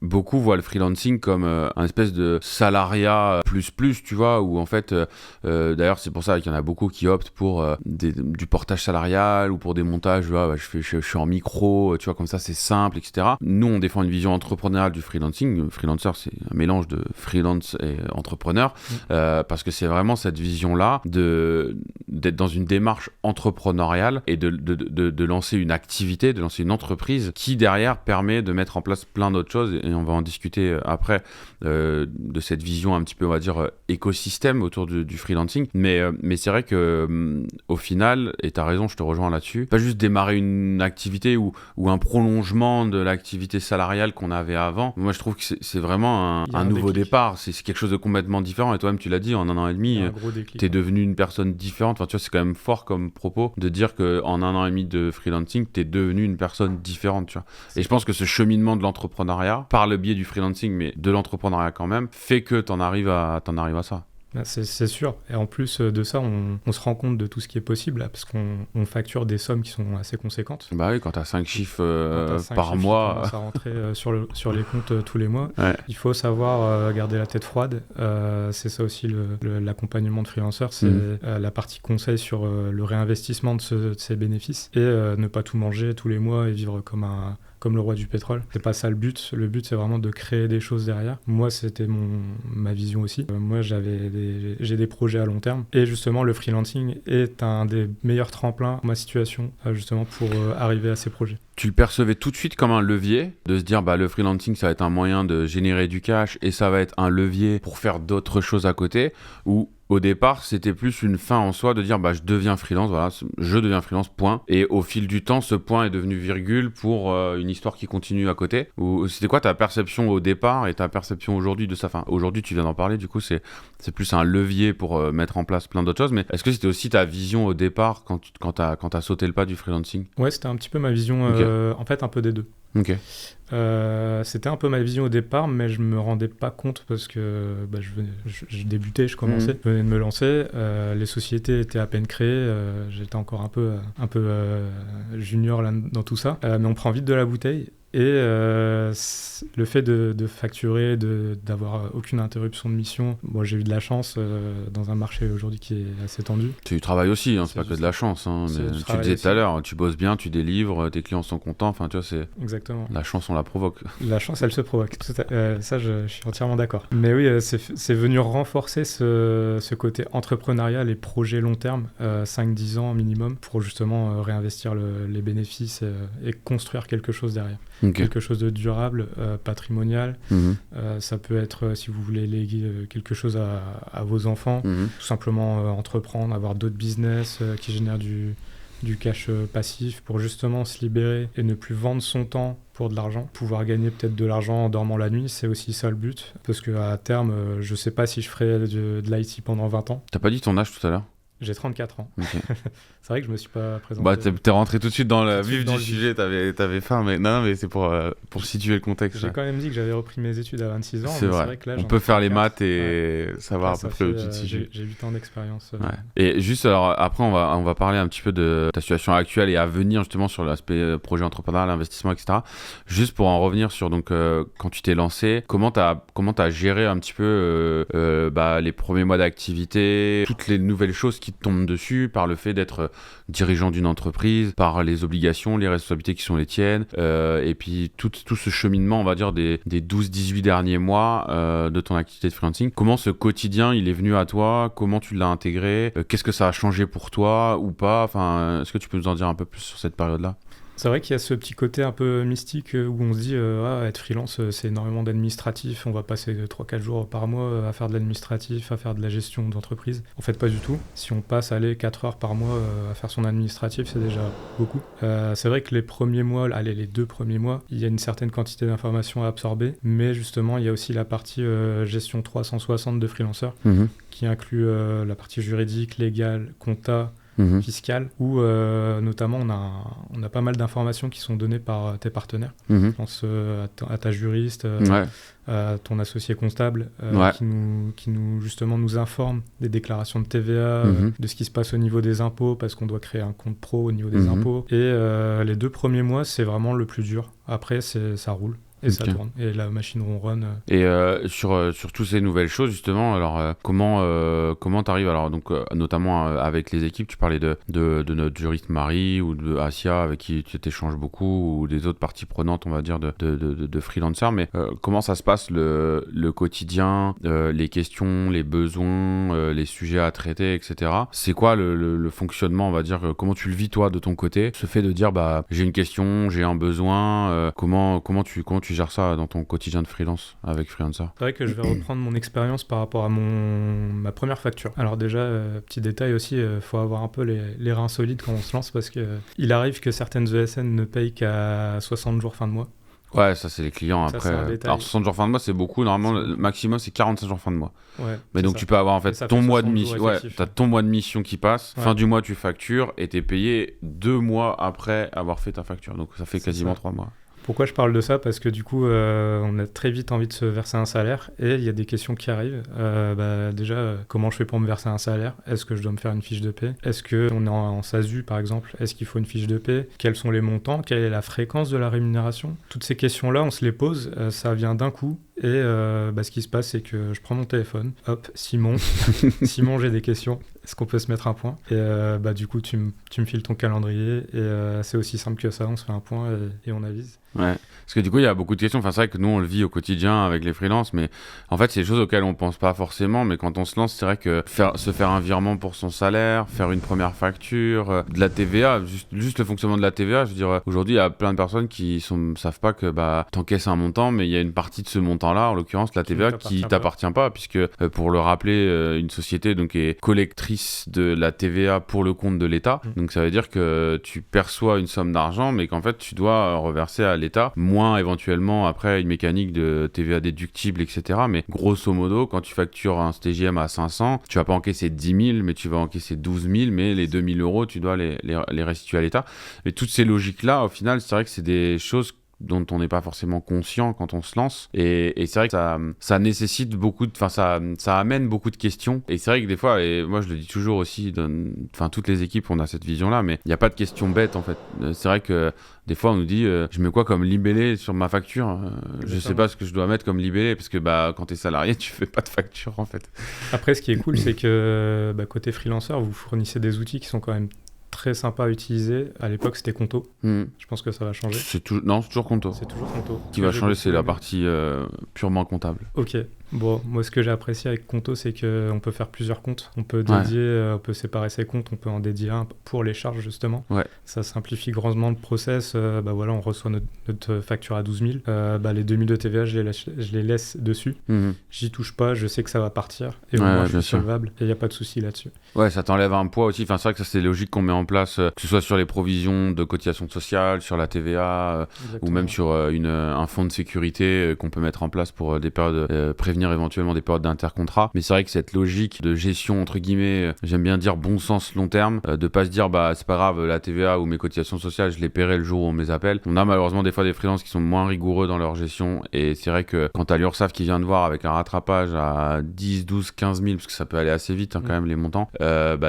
Speaker 1: beaucoup voient le freelancing comme un espèce de salariat plus, tu vois, où en fait, d'ailleurs c'est pour ça qu'il y en a beaucoup qui optent pour du portage salarial ou pour des montages, tu vois, je suis en micro, tu vois, comme ça c'est simple, etc. Nous, on défend une vision entrepreneuriale du freelancing. Freelancer, c'est un mélange de freelance et entrepreneur, parce que c'est vraiment cette vision-là d'être dans une démarche entrepreneuriale et de lancer une activité, de lancer une entreprise qui derrière permet de mettre en place plein d'autres choses, et on va en discuter après de cette vision un petit peu, on va dire, écosystème autour du freelancing, mais c'est vrai que au final, et t'as raison, je te rejoins là-dessus, pas juste démarrer une activité ou un prolongement de l'activité salariale qu'on avait avant. Moi je trouve que c'est vraiment un nouveau départ, c'est quelque chose de complètement différent, et toi-même tu l'as dit, en 1 an et demi t'es devenu une personne différente. Enfin, tu vois, c'est quand même fort comme propos de dire qu'en 1 an et demi de freelancing t'es devenu une personne différente, tu vois. Et je pense que ce cheminement de l'entrepreneuriat, par le biais du freelancing, mais de l'entrepreneuriat quand même, fait que t'en arrives à ça.
Speaker 2: C'est sûr. Et en plus de ça, on se rend compte de tout ce qui est possible, là, parce qu'on facture des sommes qui sont assez conséquentes.
Speaker 1: Bah oui, quand t'as 5 chiffres par mois.
Speaker 2: Qui commencent à rentrer sur les comptes tous les mois.
Speaker 1: Ouais.
Speaker 2: Il faut savoir garder la tête froide. C'est ça aussi l'accompagnement de freelanceur, c'est la partie conseil sur le réinvestissement de ces bénéfices, et ne pas tout manger tous les mois et vivre comme le roi du pétrole. C'est pas ça le but. Le but, c'est vraiment de créer des choses derrière. Moi, c'était ma vision aussi. Moi, j'ai des projets à long terme. Et justement, le freelancing est un des meilleurs tremplins pour ma situation, justement, pour arriver à ces projets.
Speaker 1: Tu le percevais tout de suite comme un levier, de se dire, bah, le freelancing, ça va être un moyen de générer du cash et ça va être un levier pour faire d'autres choses à côté, ou au départ, c'était plus une fin en soi de dire, bah, je deviens freelance, voilà, je deviens freelance, point. Et au fil du temps, ce point est devenu virgule pour une histoire qui continue à côté. Ou c'était quoi ta perception au départ et ta perception aujourd'hui de ça? Enfin, aujourd'hui, tu viens d'en parler, du coup, c'est plus un levier pour mettre en place plein d'autres choses. Mais est-ce que c'était aussi ta vision au départ quand t'as sauté le pas du freelancing?
Speaker 2: Ouais, c'était un petit peu ma vision,
Speaker 1: Okay.
Speaker 2: En fait, un peu des deux.
Speaker 1: Ok.
Speaker 2: C'était un peu ma vision au départ, mais je me rendais pas compte parce que je débutais, je commençais, je venais de me lancer, les sociétés étaient à peine créées, j'étais encore un peu junior là, dans tout ça, mais on prend vite de la bouteille. Et le fait de facturer, d'avoir aucune interruption de mission, bon, j'ai eu de la chance dans un marché aujourd'hui qui est assez tendu.
Speaker 1: Tu travailles aussi, hein, c'est pas que de la chance. Hein, mais tu le disais tout à l'heure, tu bosses bien, tu délivres, tes clients sont contents. Enfin, tu vois, c'est.
Speaker 2: Exactement.
Speaker 1: La chance, on la provoque.
Speaker 2: La chance, elle se provoque. Ça, je suis entièrement d'accord. Mais oui, c'est venu renforcer ce côté entrepreneurial et projet long terme, 5-10 ans minimum, pour justement réinvestir les bénéfices et construire quelque chose derrière.
Speaker 1: Okay.
Speaker 2: Quelque chose de durable, patrimonial. Ça peut être, si vous voulez léguer quelque chose à vos enfants, tout simplement entreprendre, avoir d'autres business qui génèrent du cash passif pour justement se libérer et ne plus vendre son temps pour de l'argent. Pouvoir gagner peut-être de l'argent en dormant la nuit, c'est aussi ça le but. Parce qu'à terme, je sais pas si je ferai de l'IT pendant 20 ans.
Speaker 1: T'as pas dit ton âge tout à l'heure?
Speaker 2: J'ai 34 ans.
Speaker 1: Okay.
Speaker 2: C'est vrai que je me suis pas présenté.
Speaker 1: Bah, t'es rentré tout de suite dans le vif du sujet, t'avais faim, mais non, mais c'est pour situer le contexte.
Speaker 2: J'ai quand même dit que j'avais repris mes études à 26 ans.
Speaker 1: C'est vrai que là, on peut faire les maths et savoir à peu près où tu te situes.
Speaker 2: J'ai 8 ans d'expérience.
Speaker 1: Ouais. Et juste, alors, après, on va parler un petit peu de ta situation actuelle et à venir, justement, sur l'aspect projet entrepreneurial, investissement, etc. Juste pour en revenir sur, donc, quand tu t'es lancé, comment t'as géré un petit peu les premiers mois d'activité, toutes les nouvelles choses qui te tombent dessus par le fait d'être dirigeant d'une entreprise, par les obligations, les responsabilités qui sont les tiennes, et puis tout ce cheminement, on va dire, des 12-18 derniers mois de ton activité de freelancing. Comment ce quotidien, il est venu à toi? Comment tu l'as intégré? Qu'est-ce que ça a changé pour toi ou pas? Enfin, est-ce que tu peux nous en dire un peu plus sur cette période-là?
Speaker 2: C'est vrai qu'il y a ce petit côté un peu mystique où on se dit être freelance, c'est énormément d'administratif, on va passer 3-4 jours par mois à faire de l'administratif, à faire de la gestion d'entreprise. En fait, pas du tout. Si on passe 4 heures par mois à faire son administratif, c'est déjà beaucoup. C'est vrai que les premiers mois, les 2 premiers mois, il y a une certaine quantité d'informations à absorber, mais justement, il y a aussi la partie gestion 360 de freelanceur qui inclut la partie juridique, légale, compta, fiscale où notamment on a pas mal d'informations qui sont données par tes partenaires. Je pense à ta juriste, à ton associé comptable qui nous justement nous informe des déclarations de TVA, de ce qui se passe au niveau des impôts parce qu'on doit créer un compte pro au niveau des impôts. Et les 2 premiers mois, c'est vraiment le plus dur. Après, ça roule. Et ça tourne, et la machine ronronne.
Speaker 1: Et sur toutes ces nouvelles choses, justement, alors comment t'arrives, alors donc notamment avec les équipes, tu parlais de notre juriste Marie ou de Asia avec qui tu t'échanges beaucoup, ou des autres parties prenantes, on va dire, de freelancers, mais comment ça se passe le quotidien, les questions, les besoins, les sujets à traiter, etc. C'est quoi le fonctionnement, on va dire, comment tu le vis toi de ton côté, ce fait de dire j'ai une question, j'ai un besoin, comment tu gères ça dans ton quotidien de freelance avec Freelancer? C'est
Speaker 2: vrai que je vais reprendre mon expérience par rapport à ma première facture. Alors déjà, petit détail aussi, faut avoir un peu les reins solides quand on se lance parce qu'il arrive que certaines ESN ne payent qu'à 60 jours fin de mois.
Speaker 1: Ouais, ça c'est les clients après. Alors 60 jours fin de mois c'est beaucoup, normalement le maximum c'est 45 jours fin de mois. Ouais, mais donc ça. Tu peux avoir en fait ton mois de mission, t'as ton mois de mission qui passe, fin du mois tu factures et t'es payé 2 mois après avoir fait ta facture, donc ça fait quasiment 3 mois.
Speaker 2: Pourquoi je parle de ça? Parce que du coup, on a très vite envie de se verser un salaire et il y a des questions qui arrivent. Déjà, comment je fais pour me verser un salaire? Est-ce que je dois me faire une fiche de paie? Est-ce qu'on est en SASU par exemple? Est-ce qu'il faut une fiche de paie? Quels sont les montants? Quelle est la fréquence de la rémunération? Toutes ces questions-là, on se les pose, ça vient d'un coup. Et ce qui se passe, c'est que je prends mon téléphone. Hop, Simon, j'ai des questions. Est-ce qu'on peut se mettre un point? Et du coup, tu me files ton calendrier. Et c'est aussi simple que ça. On se fait un point et on avise.
Speaker 1: Ouais, parce que du coup, il y a beaucoup de questions. Enfin, c'est vrai que nous, on le vit au quotidien avec les freelances, mais en fait, c'est des choses auxquelles on pense pas forcément. Mais quand on se lance, c'est vrai que se faire un virement pour son salaire, faire une première facture, de la TVA, juste le fonctionnement de la TVA, je veux dire, aujourd'hui, il y a plein de personnes qui savent pas que t'encaisses un montant, mais il y a une partie de ce montant-là, en l'occurrence la TVA, qui t'appartient pas, puisque pour le rappeler, une société donc est collectrice de la TVA pour le compte de l'État. Donc ça veut dire que tu perçois une somme d'argent, mais qu'en fait, tu dois reverser à l'État, moins éventuellement après une mécanique de TVA déductible, etc. Mais grosso modo, quand tu factures un TJM à 500, tu vas pas encaisser 10 000, mais tu vas encaisser 12 000, mais les 2 000 euros, tu dois les restituer à l'État. Et toutes ces logiques-là, au final, c'est vrai que c'est des choses dont on n'est pas forcément conscient quand on se lance, et c'est vrai que ça nécessite ça amène beaucoup de questions, et c'est vrai que des fois, et moi je le dis toujours aussi, toutes les équipes on a cette vision là, mais il n'y a pas de questions bêtes en fait. C'est vrai que des fois on nous dit je mets quoi comme libellé sur ma facture, je sais pas ce que je dois mettre comme libellé, parce que quand t'es salarié tu fais pas de facture en fait.
Speaker 2: Après ce qui est cool c'est que côté freelanceur vous fournissez des outils qui sont quand même très sympa à utiliser. À l'époque, c'était Conto. Je pense que ça va changer.
Speaker 1: Non, c'est toujours Conto.
Speaker 2: C'est toujours Conto.
Speaker 1: Ce qui va changer, c'est la partie purement comptable.
Speaker 2: Ok. Bon, moi, ce que j'ai apprécié avec Conto, c'est qu'on peut faire plusieurs comptes. On peut dédier, on peut séparer ses comptes, on peut en dédier un pour les charges, justement. Ouais. Ça simplifie grandement le process. On reçoit notre facture à 12 000. Les 2 000 de TVA, je les laisse dessus. J'y touche pas, je sais que ça va partir. Et au moins, je suis solvable. Et il n'y a pas de souci là-dessus.
Speaker 1: Ouais, ça t'enlève un poids aussi. Enfin, c'est vrai que ça, c'est logique qu'on met en place, que ce soit sur les provisions de cotisation sociale, sur la TVA, ou même sur un fonds de sécurité qu'on peut mettre en place pour des périodes prévenir éventuellement des périodes d'intercontrat. Mais c'est vrai que cette logique de gestion, entre guillemets, j'aime bien dire bon sens long terme, de pas se dire c'est pas grave, la TVA ou mes cotisations sociales, je les paierai le jour où on me les appelle. On a malheureusement des fois des freelances qui sont moins rigoureux dans leur gestion, et c'est vrai que quand t'as l'URSSAF qui vient de voir avec un rattrapage à 10, 12, 15 000, parce que ça peut aller assez vite quand même les montants,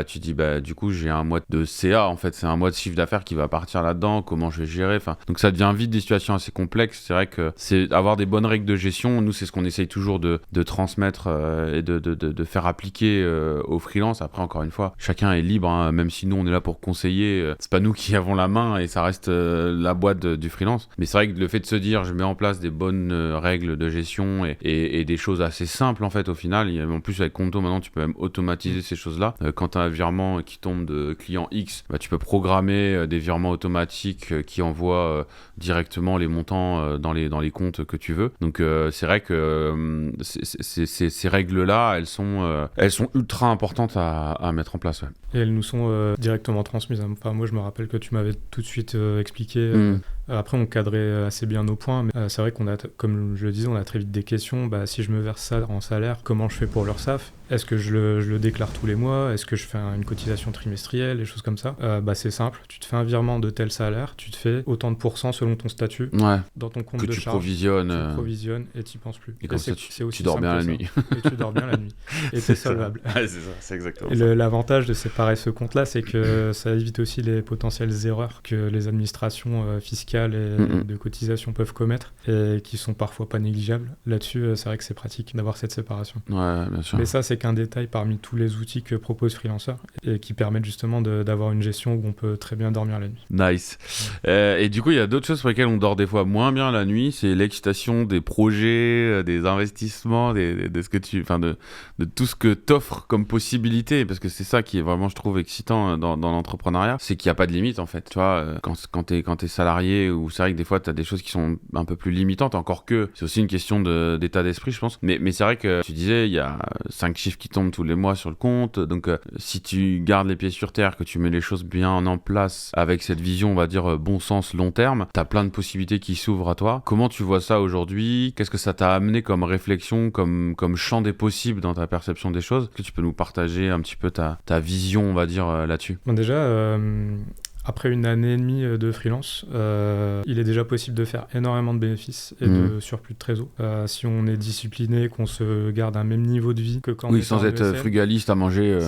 Speaker 1: tu dis du coup j'ai un mois de CA en fait, c'est un mois de chiffre d'affaires qui va partir là-dedans, comment je vais gérer, donc ça devient vite des situations assez complexes. C'est vrai que c'est avoir des bonnes règles de gestion, nous c'est ce qu'on essaye toujours de transmettre et de faire appliquer aux freelances. Après encore une fois, chacun est libre, même si nous on est là pour conseiller, c'est pas nous qui avons la main et ça reste la boîte du freelance. Mais c'est vrai que le fait de se dire je mets en place des bonnes règles de gestion et des choses assez simples en fait au final, en plus avec Conto maintenant tu peux même automatiser ces choses-là. Quand tu as un virement qui tombe de client X, tu peux programmer des virements automatiques qui envoient directement les montants dans les comptes que tu veux. Donc c'est vrai que ces règles-là, elles sont ultra importantes à mettre en place. Ouais.
Speaker 2: Et elles nous sont directement transmises. Enfin, moi, je me rappelle que tu m'avais tout de suite expliqué Après, on cadrait assez bien nos points, mais c'est vrai comme je le disais, on a très vite des questions. Si je me verse ça en salaire, comment je fais pour l'URSSAF ? Est-ce que je le déclare tous les mois ? Est-ce que je fais une cotisation trimestrielle, des choses comme ça ? C'est simple, tu te fais un virement de tel salaire, tu te fais autant de pourcents selon ton statut dans ton compte de charge. Tu provisionnes et tu n'y penses plus.
Speaker 1: Et comme ça, tu dors bien la nuit.
Speaker 2: Et tu dors bien la nuit. Et c'est solvable.
Speaker 1: Ouais, c'est ça, c'est exactement
Speaker 2: ça. L'avantage de séparer ce compte-là, c'est que ça évite aussi les potentielles erreurs que les administrations fiscales et de cotisation peuvent commettre et qui sont parfois pas négligeables. Là-dessus, c'est vrai que c'est pratique d'avoir cette séparation.
Speaker 1: Ouais, bien sûr.
Speaker 2: Mais ça, c'est qu'un détail parmi tous les outils que propose Freelancer et qui permettent justement d'avoir une gestion où on peut très bien dormir la nuit.
Speaker 1: Nice. Et du coup, il y a d'autres choses sur lesquelles on dort des fois moins bien la nuit, c'est l'excitation des projets, des investissements, de tout ce que t'offres comme possibilité, parce que c'est ça qui est vraiment, je trouve, excitant dans l'entrepreneuriat, c'est qu'il n'y a pas de limite en fait. Tu vois, quand t'es salarié, ou c'est vrai que des fois t'as des choses qui sont un peu plus limitantes, encore que c'est aussi une question d'état d'esprit, je pense. Mais c'est vrai que tu disais, il y a 5 chiffres qui tombent tous les mois sur le compte, donc si tu gardes les pieds sur terre, que tu mets les choses bien en place avec cette vision, on va dire bon sens, long terme, t'as plein de possibilités qui s'ouvrent à toi. Comment tu vois ça aujourd'hui ? Qu'est-ce que ça t'a amené comme réflexion, comme champ des possibles dans ta perception des choses ? Est-ce que tu peux nous partager un petit peu ta vision, on va dire, là-dessus ?
Speaker 2: Déjà, après une année et demie de freelance, il est déjà possible de faire énormément de bénéfices et de surplus de trésor. Si on est discipliné, qu'on se garde un même niveau de vie que quand on est
Speaker 1: sans être frugaliste à manger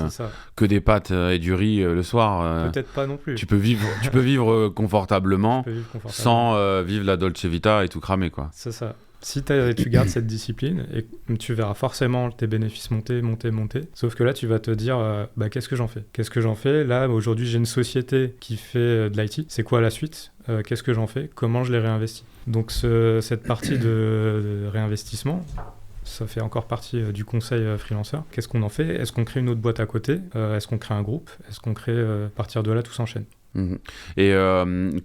Speaker 1: que des pâtes et du riz le soir.
Speaker 2: Peut-être pas non plus.
Speaker 1: Tu peux vivre confortablement sans vivre la Dolce Vita et tout cramer, quoi.
Speaker 2: C'est ça. Si tu gardes cette discipline, et tu verras forcément tes bénéfices monter. Sauf que là, tu vas te dire, qu'est-ce que j'en fais ? Là, aujourd'hui, j'ai une société qui fait de l'IT. C'est quoi la suite ? Qu'est-ce que j'en fais ? Comment je les réinvestis ? Donc, cette partie de réinvestissement, ça fait encore partie du conseil freelancer. Qu'est-ce qu'on en fait ? Est-ce qu'on crée une autre boîte à côté ? Est-ce qu'on crée un groupe ? Est-ce qu'on crée, à partir de là, tout s'enchaîne ?
Speaker 1: Et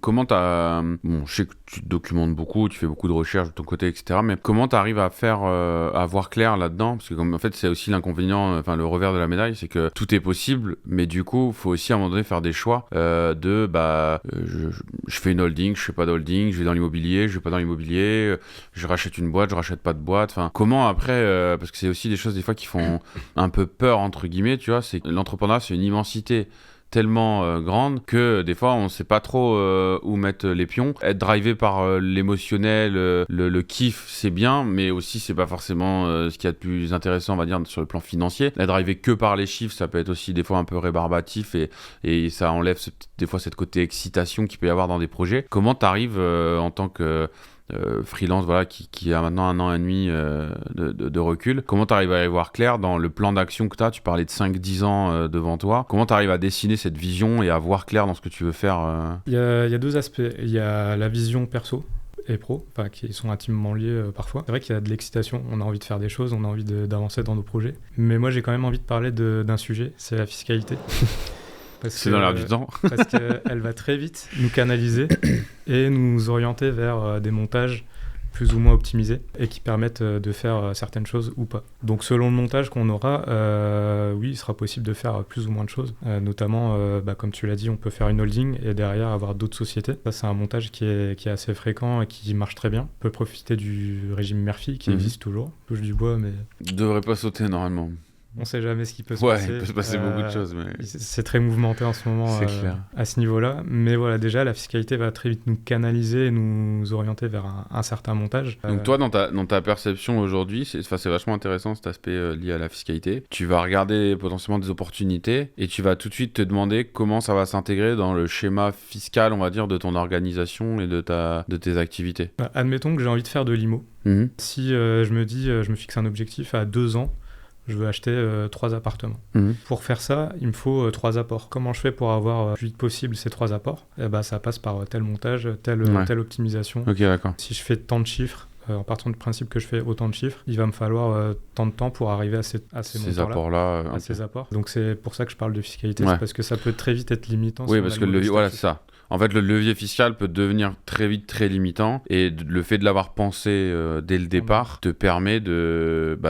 Speaker 1: comment je sais que tu te documentes beaucoup, tu fais beaucoup de recherches de ton côté, etc. Mais comment tu arrives à voir clair là-dedans ? Parce que en fait, c'est aussi l'inconvénient, le revers de la médaille, c'est que tout est possible, mais du coup, il faut aussi à un moment donné faire des choix je fais une holding, je fais pas d'holding, je vais dans l'immobilier, je vais pas dans l'immobilier, je rachète une boîte, je rachète pas de boîte. Enfin, comment après, parce que c'est aussi des choses des fois qui font un peu peur, entre guillemets, tu vois, c'est que l'entrepreneuriat, c'est une immensité tellement grande que des fois on sait pas trop où mettre les pions. Être drivé par l'émotionnel, le kiff, c'est bien, mais aussi c'est pas forcément ce qu'il y a de plus intéressant, on va dire, sur le plan financier. Être drivé que par les chiffres, ça peut être aussi des fois un peu rébarbatif et ça enlève des fois cette côté excitation qu'il peut y avoir dans des projets. Comment t'arrives en tant que freelance, voilà, qui a maintenant 1 an et demi de recul. Comment tu arrives à y voir clair dans le plan d'action que tu as ? Tu parlais de 5-10 ans devant toi. Comment tu arrives à dessiner cette vision et à voir clair dans ce que tu veux faire
Speaker 2: Il y a 2 aspects. Il y a la vision perso et pro, qui sont intimement liés parfois. C'est vrai qu'il y a de l'excitation, on a envie de faire des choses, on a envie d'avancer dans nos projets. Mais moi, j'ai quand même envie de parler d'un sujet, c'est la fiscalité.
Speaker 1: C'est dans l'air du temps.
Speaker 2: Parce qu'elle va très vite nous canaliser et nous orienter vers des montages plus ou moins optimisés et qui permettent de faire certaines choses ou pas. Donc selon le montage qu'on aura, oui, il sera possible de faire plus ou moins de choses. Notamment, comme tu l'as dit, on peut faire une holding et derrière avoir d'autres sociétés. Ça, c'est un montage qui est assez fréquent et qui marche très bien. On peut profiter du régime Murphy qui existe toujours. Touche du bois, mais...
Speaker 1: Il devrait pas sauter normalement.
Speaker 2: On ne sait jamais ce qui peut se passer.
Speaker 1: Ouais, il peut se passer beaucoup de choses. Mais...
Speaker 2: C'est très mouvementé en ce moment à ce niveau-là. Mais voilà, déjà, la fiscalité va très vite nous canaliser et nous orienter vers un certain montage.
Speaker 1: Donc toi, dans ta perception aujourd'hui, c'est vachement intéressant cet aspect lié à la fiscalité. Tu vas regarder potentiellement des opportunités et tu vas tout de suite te demander comment ça va s'intégrer dans le schéma fiscal, on va dire, de ton organisation et de tes activités.
Speaker 2: Admettons que j'ai envie de faire de l'IMO. Si je me fixe un objectif à 2 ans, je veux acheter 3 appartements. Pour faire ça, il me faut 3 apports. Comment je fais pour avoir le plus vite possible ces 3 apports ? Ça passe par tel montage, telle optimisation.
Speaker 1: Ok, d'accord.
Speaker 2: Si je fais tant de chiffres, en partant du principe que je fais autant de chiffres, il va me falloir tant de temps pour arriver à ces
Speaker 1: apports-là.
Speaker 2: À ces apports. Donc c'est pour ça que je parle de fiscalité, c'est parce que ça peut très vite être limitant.
Speaker 1: Oui, parce que c'est ça. En fait, le levier fiscal peut devenir très vite très limitant et le fait de l'avoir pensé dès le départ te permet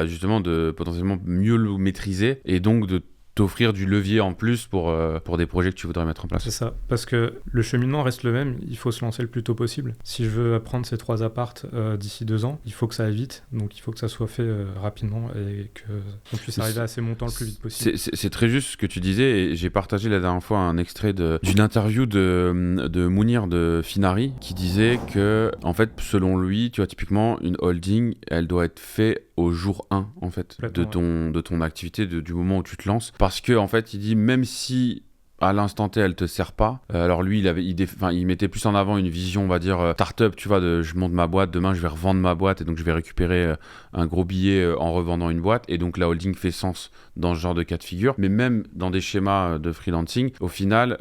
Speaker 1: justement de potentiellement mieux le maîtriser et donc de t'offrir du levier en plus pour des projets que tu voudrais mettre en place.
Speaker 2: C'est ça, parce que le cheminement reste le même, il faut se lancer le plus tôt possible. Si je veux prendre ces 3 apparts d'ici 2 ans, il faut que ça aille vite, donc il faut que ça soit fait rapidement et qu'on puisse arriver à ces montants le plus vite possible.
Speaker 1: C'est très juste ce que tu disais, et j'ai partagé la dernière fois un extrait d'une interview de Mounir de Finari qui disait que, en fait, selon lui, tu vois, typiquement, une holding, elle doit être faite au jour 1 en fait de ton activité, du moment où tu te lances, parce que en fait il dit même si à l'instant T elle te sert pas, alors lui il mettait plus en avant une vision, on va dire start-up, tu vois, de je monte ma boîte, demain je vais revendre ma boîte et donc je vais récupérer un gros billet en revendant une boîte, et donc la holding fait sens dans ce genre de cas de figure. Mais même dans des schémas de freelancing, au final,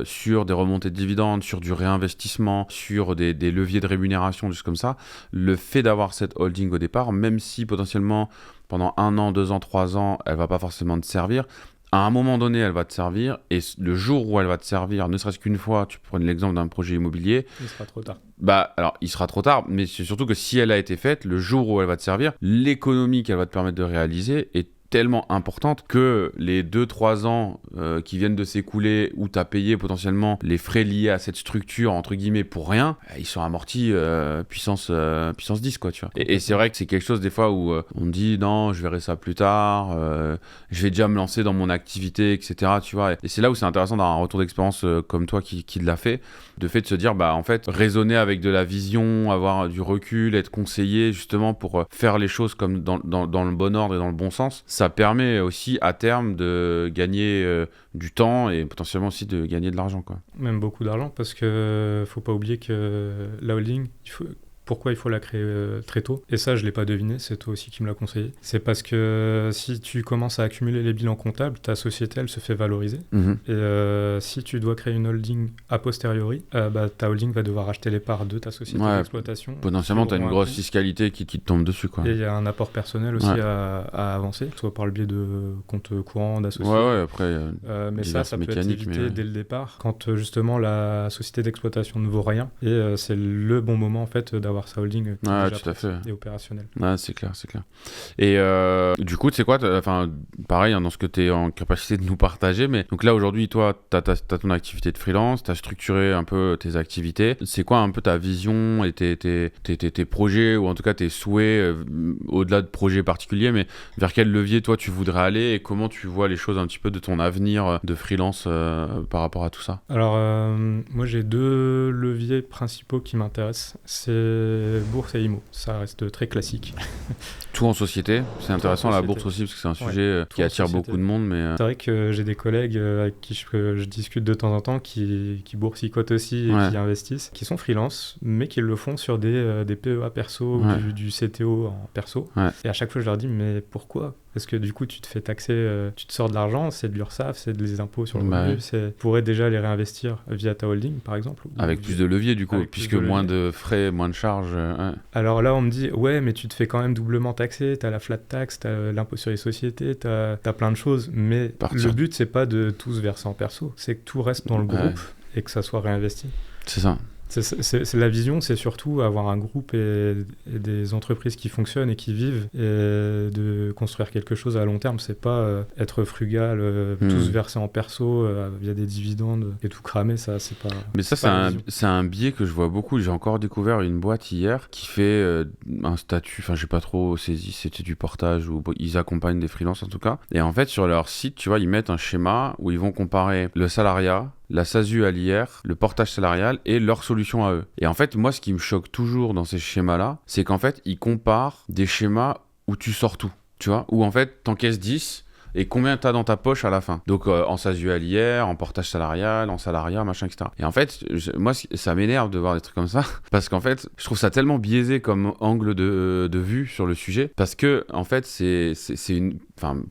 Speaker 1: sur des remontées de dividendes, sur du réinvestissement, sur des leviers de rémunération, juste comme ça, le fait d'avoir cette holding au départ, même si potentiellement pendant 1 an, 2 ans, 3 ans, elle va pas forcément te servir, à un moment donné, elle va te servir, et le jour où elle va te servir, ne serait-ce qu'une fois, tu prends l'exemple d'un projet immobilier,
Speaker 2: il sera trop tard.
Speaker 1: Alors, il sera trop tard, mais c'est surtout que si elle a été faite, le jour où elle va te servir, l'économie qu'elle va te permettre de réaliser est tellement importante que les 2-3 ans qui viennent de s'écouler, où tu as payé potentiellement les frais liés à cette structure, entre guillemets, pour rien, ils sont amortis puissance 10, quoi, tu vois. Et c'est vrai que c'est quelque chose des fois où on dit non, je verrai ça plus tard, je vais déjà me lancer dans mon activité, etc., tu vois. Et c'est là où c'est intéressant d'avoir un retour d'expérience comme toi qui l'a fait, de fait de se dire, en fait, raisonner avec de la vision, avoir du recul, être conseillé justement pour faire les choses comme dans le bon ordre et dans le bon sens. Ça permet aussi à terme de gagner du temps et potentiellement aussi de gagner de l'argent, quoi.
Speaker 2: Même beaucoup d'argent, parce que faut pas oublier que la holding, pourquoi il faut la créer très tôt. Et ça, je ne l'ai pas deviné, c'est toi aussi qui me l'as conseillé. C'est parce que si tu commences à accumuler les bilans comptables, ta société, elle se fait valoriser. Et si tu dois créer une holding a posteriori, ta holding va devoir acheter les parts de ta société d'exploitation.
Speaker 1: Potentiellement, tu as une grosse fiscalité qui te tombe dessus, quoi.
Speaker 2: Et il y a un apport personnel aussi à avancer, soit par le biais de comptes courants, d'associés.
Speaker 1: Après,
Speaker 2: mais ça peut être évité dès le départ, quand justement la société d'exploitation ne vaut rien. Et c'est le bon moment, en fait, d'avoir sa holding déjà
Speaker 1: tout à fait.
Speaker 2: et opérationnelle.
Speaker 1: C'est clair. Et du coup, tu sais quoi, pareil, dans ce que tu es en capacité de nous partager, mais donc là, aujourd'hui, toi, tu as ton activité de freelance, tu as structuré un peu tes activités. C'est quoi un peu ta vision et tes projets, ou en tout cas tes souhaits, au-delà de projets particuliers, mais vers quel levier, toi, tu voudrais aller, et comment tu vois les choses un petit peu de ton avenir de freelance par rapport à tout ça?
Speaker 2: Alors, moi, j'ai 2 leviers principaux qui m'intéressent. C'est bourse et IMO, ça reste très classique.
Speaker 1: Tout en société, c'est intéressant la bourse aussi, parce que c'est un sujet qui attire beaucoup de monde. Mais
Speaker 2: c'est vrai que j'ai des collègues avec qui je discute de temps en temps qui boursicotent aussi et qui investissent, qui sont freelance, mais qui le font sur des PEA perso ou du CTO en perso. Et à chaque fois je leur dis, mais pourquoi? Parce que du coup, tu te fais taxer, tu te sors de l'argent, c'est de l'URSSAF, c'est des impôts sur le revenu, tu pourrais déjà les réinvestir via ta holding, par exemple.
Speaker 1: Avec plus de levier, du coup, puisque moins de frais, moins de charges.
Speaker 2: Alors là, on me dit, mais tu te fais quand même doublement taxer, t'as la flat tax, t'as l'impôt sur les sociétés, t'as plein de choses, mais le but, c'est pas de tous verser en perso, c'est que tout reste dans le groupe et que ça soit réinvesti.
Speaker 1: C'est ça.
Speaker 2: C'est la vision, c'est surtout avoir un groupe et des entreprises qui fonctionnent et qui vivent, et de construire quelque chose à long terme. C'est pas être frugal, tous verser en perso via des dividendes et tout cramer, ça c'est pas.
Speaker 1: Mais ça c'est un biais que je vois beaucoup. J'ai encore découvert une boîte hier qui fait un statut, enfin j'ai pas trop saisi, c'était du portage ou ils accompagnent des freelances en tout cas. Et en fait sur leur site, tu vois, ils mettent un schéma où ils vont comparer le salariat, la SASU à l'IR, le portage salarial et leur solution à eux. Et en fait, moi, ce qui me choque toujours dans ces schémas-là, c'est qu'en fait, ils comparent des schémas où tu sors tout, tu vois, où en fait, t'encaisses 10 et combien t'as dans ta poche à la fin. Donc, en SASU à l'IR, en portage salarial, en salariat, machin, etc. Et en fait, moi, ça m'énerve de voir des trucs comme ça, parce qu'en fait, je trouve ça tellement biaisé comme angle de vue sur le sujet, parce que, en fait,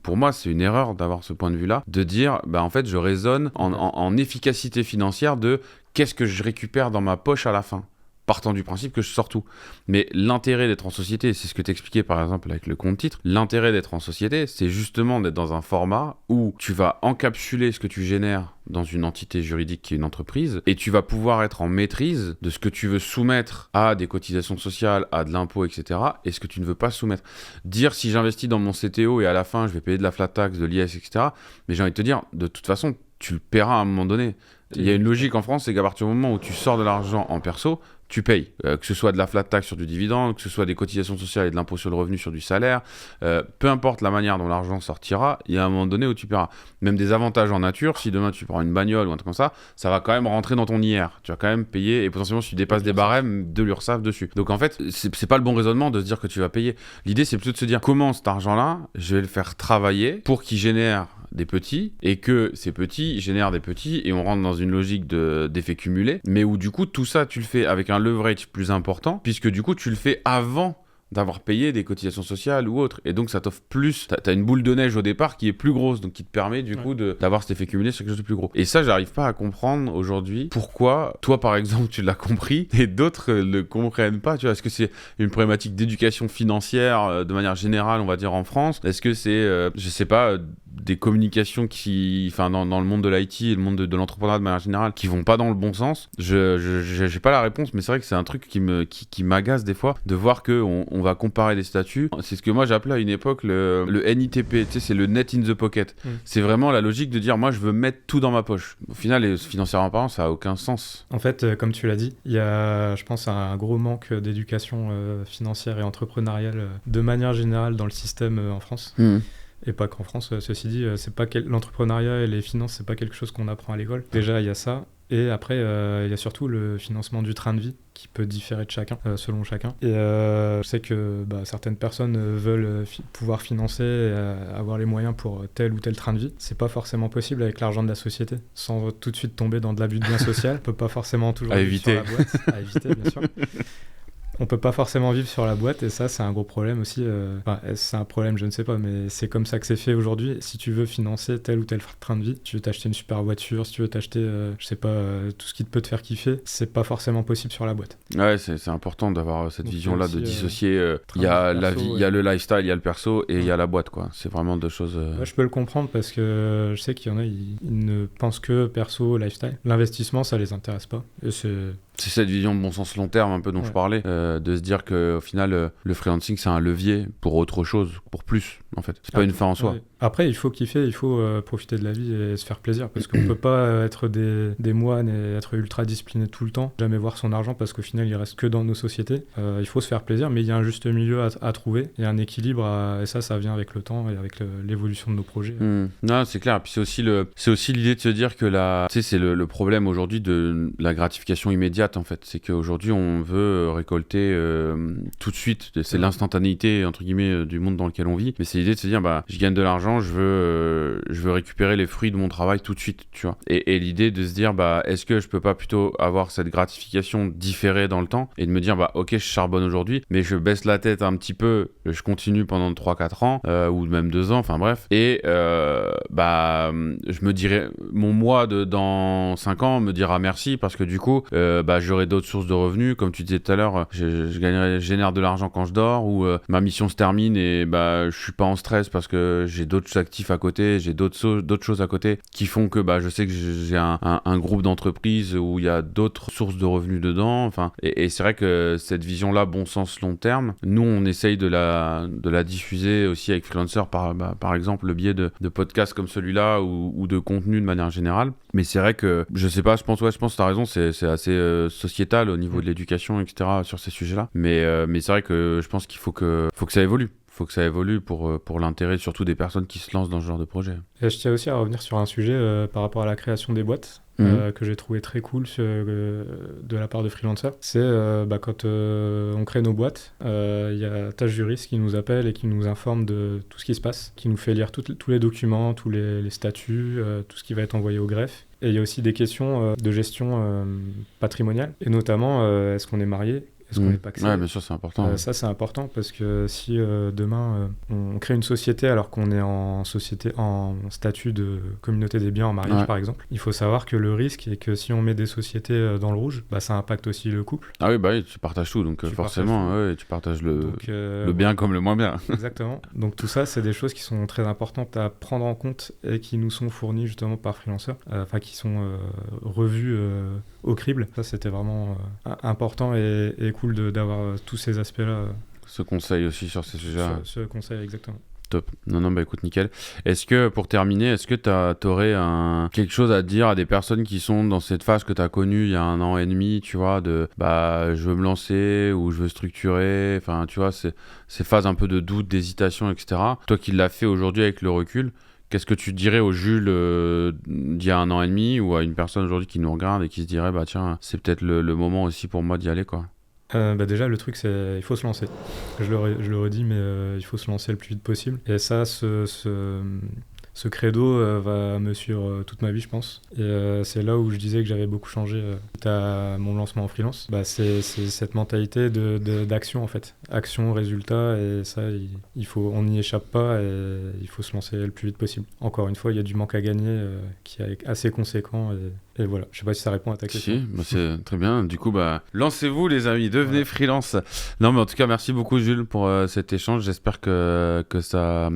Speaker 1: pour moi, c'est une erreur d'avoir ce point de vue-là, de dire, en fait, je raisonne en efficacité financière de qu'est-ce que je récupère dans ma poche à la fin. partant du principe que je sors tout. Mais l'intérêt d'être en société, c'est ce que t'expliquais par exemple avec le compte titre, l'intérêt d'être en société, c'est justement d'être dans un format où tu vas encapsuler ce que tu génères dans une entité juridique qui est une entreprise, et tu vas pouvoir être en maîtrise de ce que tu veux soumettre à des cotisations sociales, à de l'impôt, etc., et ce que tu ne veux pas soumettre. Dire si j'investis dans mon CTO et à la fin je vais payer de la flat tax, de l'IS, etc., mais j'ai envie de te dire, de toute façon, tu le paieras à un moment donné. Il y a une logique en France, c'est qu'à partir du moment où tu sors de l'argent en perso, tu payes. Que ce soit de la flat tax sur du dividende, que ce soit des cotisations sociales et de l'impôt sur le revenu sur du salaire, peu importe la manière dont l'argent sortira, il y a un moment donné où tu paieras. Même des avantages en nature, si demain tu prends une bagnole ou un truc comme ça va quand même rentrer dans ton IR. Tu vas quand même payer, et potentiellement si tu dépasses des barèmes, de l'URSSAF dessus. Donc en fait, c'est pas le bon raisonnement de se dire que tu vas payer. L'idée, c'est plutôt de se dire comment cet argent-là, je vais le faire travailler pour qu'il génère des petits, et que ces petits génèrent des petits, et on rentre dans une logique d'effet cumulé, mais où du coup tout ça tu le fais avec un leverage plus important, puisque du coup tu le fais avant d'avoir payé des cotisations sociales ou autres, et donc ça t'offre plus, t'as une boule de neige au départ qui est plus grosse, donc qui te permet du coup d'avoir cet effet cumulé sur quelque chose de plus gros. Et ça, j'arrive pas à comprendre aujourd'hui pourquoi toi par exemple tu l'as compris et d'autres le comprennent pas, tu vois. Est-ce que c'est une problématique d'éducation financière de manière générale, on va dire, en France? Est-ce que c'est je sais pas, des communications dans le monde de l'IT et le monde de l'entrepreneuriat de manière générale, qui vont pas dans le bon sens? J'ai pas la réponse, mais c'est vrai que c'est un truc qui m'agace des fois, de voir que on va comparer les statuts. C'est ce que moi j'appelais à une époque le NITP, tu sais, c'est le net in the pocket. C'est vraiment la logique de dire, moi je veux mettre tout dans ma poche. Au final, financièrement parlant, ça a aucun sens.
Speaker 2: En fait, comme tu l'as dit, il y a, je pense, un gros manque d'éducation financière et entrepreneuriale de manière générale dans le système en France. Et pas qu'en France, ceci dit, c'est pas l'entrepreneuriat et les finances, c'est pas quelque chose qu'on apprend à l'école. Déjà, il y a ça. Et après, il y a surtout le financement du train de vie qui peut différer de chacun, selon chacun. Et je sais que certaines personnes veulent pouvoir financer, avoir les moyens pour tel ou tel train de vie. C'est pas forcément possible avec l'argent de la société, sans tout de suite tomber dans de l'abus de biens social. On peut pas forcément toujours vivre sur la boîte. À éviter, bien sûr. On peut pas forcément vivre sur la boîte, et ça c'est un gros problème aussi. C'est un problème, je ne sais pas, mais c'est comme ça que c'est fait aujourd'hui. Si tu veux financer tel ou tel train de vie, tu veux t'acheter une super voiture, si tu veux t'acheter, je sais pas, tout ce qui peut te faire kiffer, c'est pas forcément possible sur la boîte.
Speaker 1: Ouais, c'est important d'avoir cette vision-là, de dissocier. Il y a la vie, il y a le lifestyle, il y a le perso, et il y a la boîte, quoi. C'est vraiment deux choses.
Speaker 2: Ouais, je peux le comprendre parce que je sais qu'il y en a, ils ne pensent que perso, lifestyle. L'investissement, ça les intéresse pas. Et
Speaker 1: c'est cette vision de bon sens long terme un peu dont je parlais, de se dire qu'au final le freelancing c'est un levier pour autre chose, pour plus en fait, c'est pas une fin en soi.
Speaker 2: Après il faut kiffer, il faut profiter de la vie et se faire plaisir, parce qu'on peut pas être des moines et être ultra discipliné tout le temps, jamais voir son argent, parce qu'au final il reste que dans nos sociétés. Il faut se faire plaisir, mais il y a un juste milieu à trouver, il y a un équilibre et ça vient avec le temps et avec l'évolution de nos projets.
Speaker 1: Non, c'est clair. Puis c'est aussi l'idée de se dire que c'est le problème aujourd'hui de la gratification immédiate en fait, c'est qu'aujourd'hui on veut récolter tout de suite, c'est l'instantanéité entre guillemets du monde dans lequel on vit, mais c'est l'idée de se dire je gagne de l'argent, je veux récupérer les fruits de mon travail tout de suite, tu vois, et l'idée de se dire est-ce que je peux pas plutôt avoir cette gratification différée dans le temps et de me dire ok, je charbonne aujourd'hui mais je baisse la tête un petit peu, je continue pendant 3-4 ans ou même 2 ans, enfin bref, et je me dirais, mon moi dans 5 ans me dira merci, parce que du coup j'aurai d'autres sources de revenus, comme tu disais tout à l'heure, je génère de l'argent quand je dors, ou ma mission se termine et je suis pas en stress parce que j'ai d'autres actifs à côté, j'ai d'autres choses à côté qui font que je sais que j'ai un groupe d'entreprises où il y a d'autres sources de revenus dedans, enfin, et c'est vrai que cette vision là, bon sens long terme, nous on essaye de la diffuser aussi avec Freelancer par exemple le biais de podcasts comme celui-là ou de contenu de manière générale. Mais c'est vrai que je sais pas, je pense que t'as raison, c'est assez sociétal au niveau de l'éducation, etc. sur ces sujets-là. Mais c'est vrai que je pense qu'il faut que ça évolue. Faut que ça évolue pour l'intérêt surtout des personnes qui se lancent dans ce genre de projet.
Speaker 2: Et je tiens aussi à revenir sur un sujet par rapport à la création des boîtes. Que j'ai trouvé très cool de la part de Freelancer. C'est quand on crée nos boîtes, il y a Tâche Juriste qui nous appelle et qui nous informe de tout ce qui se passe, qui nous fait lire tous les documents, tous les statuts, tout ce qui va être envoyé au greffe. Et il y a aussi des questions de gestion patrimoniale, et notamment est-ce qu'on est marié ? Est-ce qu'on est pacsé?
Speaker 1: Ouais, bien sûr, c'est important.
Speaker 2: Ça, c'est important parce que si demain on crée une société alors qu'on est en statut de communauté des biens en mariage par exemple, il faut savoir que le risque est que si on met des sociétés dans le rouge, bah, ça impacte aussi le couple.
Speaker 1: Ah oui, bah oui, tu partages tout, donc forcément, ouais, tu partages le bien comme le moins bien.
Speaker 2: Exactement. Donc tout ça, c'est des choses qui sont très importantes à prendre en compte et qui nous sont fournies justement par Freelancer, enfin qui sont revues au crible. Ça, c'était vraiment important et cool d'avoir tous ces aspects-là.
Speaker 1: Ce conseil aussi sur ces sujets-là.
Speaker 2: Ce conseil, exactement.
Speaker 1: Top. Non, bah écoute, nickel. Est-ce que, pour terminer, est-ce que t'aurais quelque chose à dire à des personnes qui sont dans cette phase que t'as connue il y a 1 an et demi, tu vois, de je veux me lancer ou je veux structurer, enfin, tu vois, ces phases un peu de doute, d'hésitation, etc. Toi qui l'as fait aujourd'hui avec le recul, qu'est-ce que tu dirais au Jules d'il y a 1 an et demi ou à une personne aujourd'hui qui nous regarde et qui se dirait, bah tiens, c'est peut-être le moment aussi pour moi d'y aller, quoi?
Speaker 2: Bah déjà, le truc, c'est il faut se lancer. Je le redis, mais il faut se lancer le plus vite possible. Et ça, ce credo va me suivre toute ma vie, je pense. Et c'est là où je disais que j'avais beaucoup changé à mon lancement en freelance. Bah, c'est cette mentalité d'action, en fait. Action, résultat, et ça, on n'y échappe pas et il faut se lancer le plus vite possible. Encore une fois, il y a du manque à gagner qui est assez conséquent. Et voilà, je sais pas si ça répond à ta question.
Speaker 1: Si, bah c'est très bien. Du coup, lancez-vous les amis, devenez freelance. Non, mais en tout cas, merci beaucoup Jules pour cet échange. J'espère que ça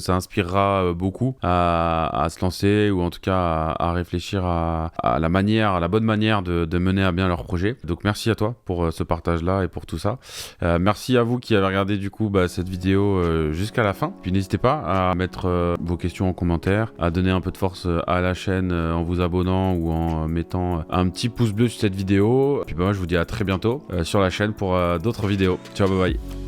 Speaker 1: inspirera beaucoup à se lancer ou en tout cas à réfléchir à la bonne manière de mener à bien leur projet. Donc merci à toi pour ce partage-là et pour tout ça. Merci à vous qui avez regardé du coup cette vidéo jusqu'à la fin. Puis n'hésitez pas à mettre vos questions en commentaire, à donner un peu de force à la chaîne en vous abonnant ou en mettant un petit pouce bleu sur cette vidéo. Puis moi je vous dis à très bientôt sur la chaîne pour d'autres vidéos. Ciao, bye bye.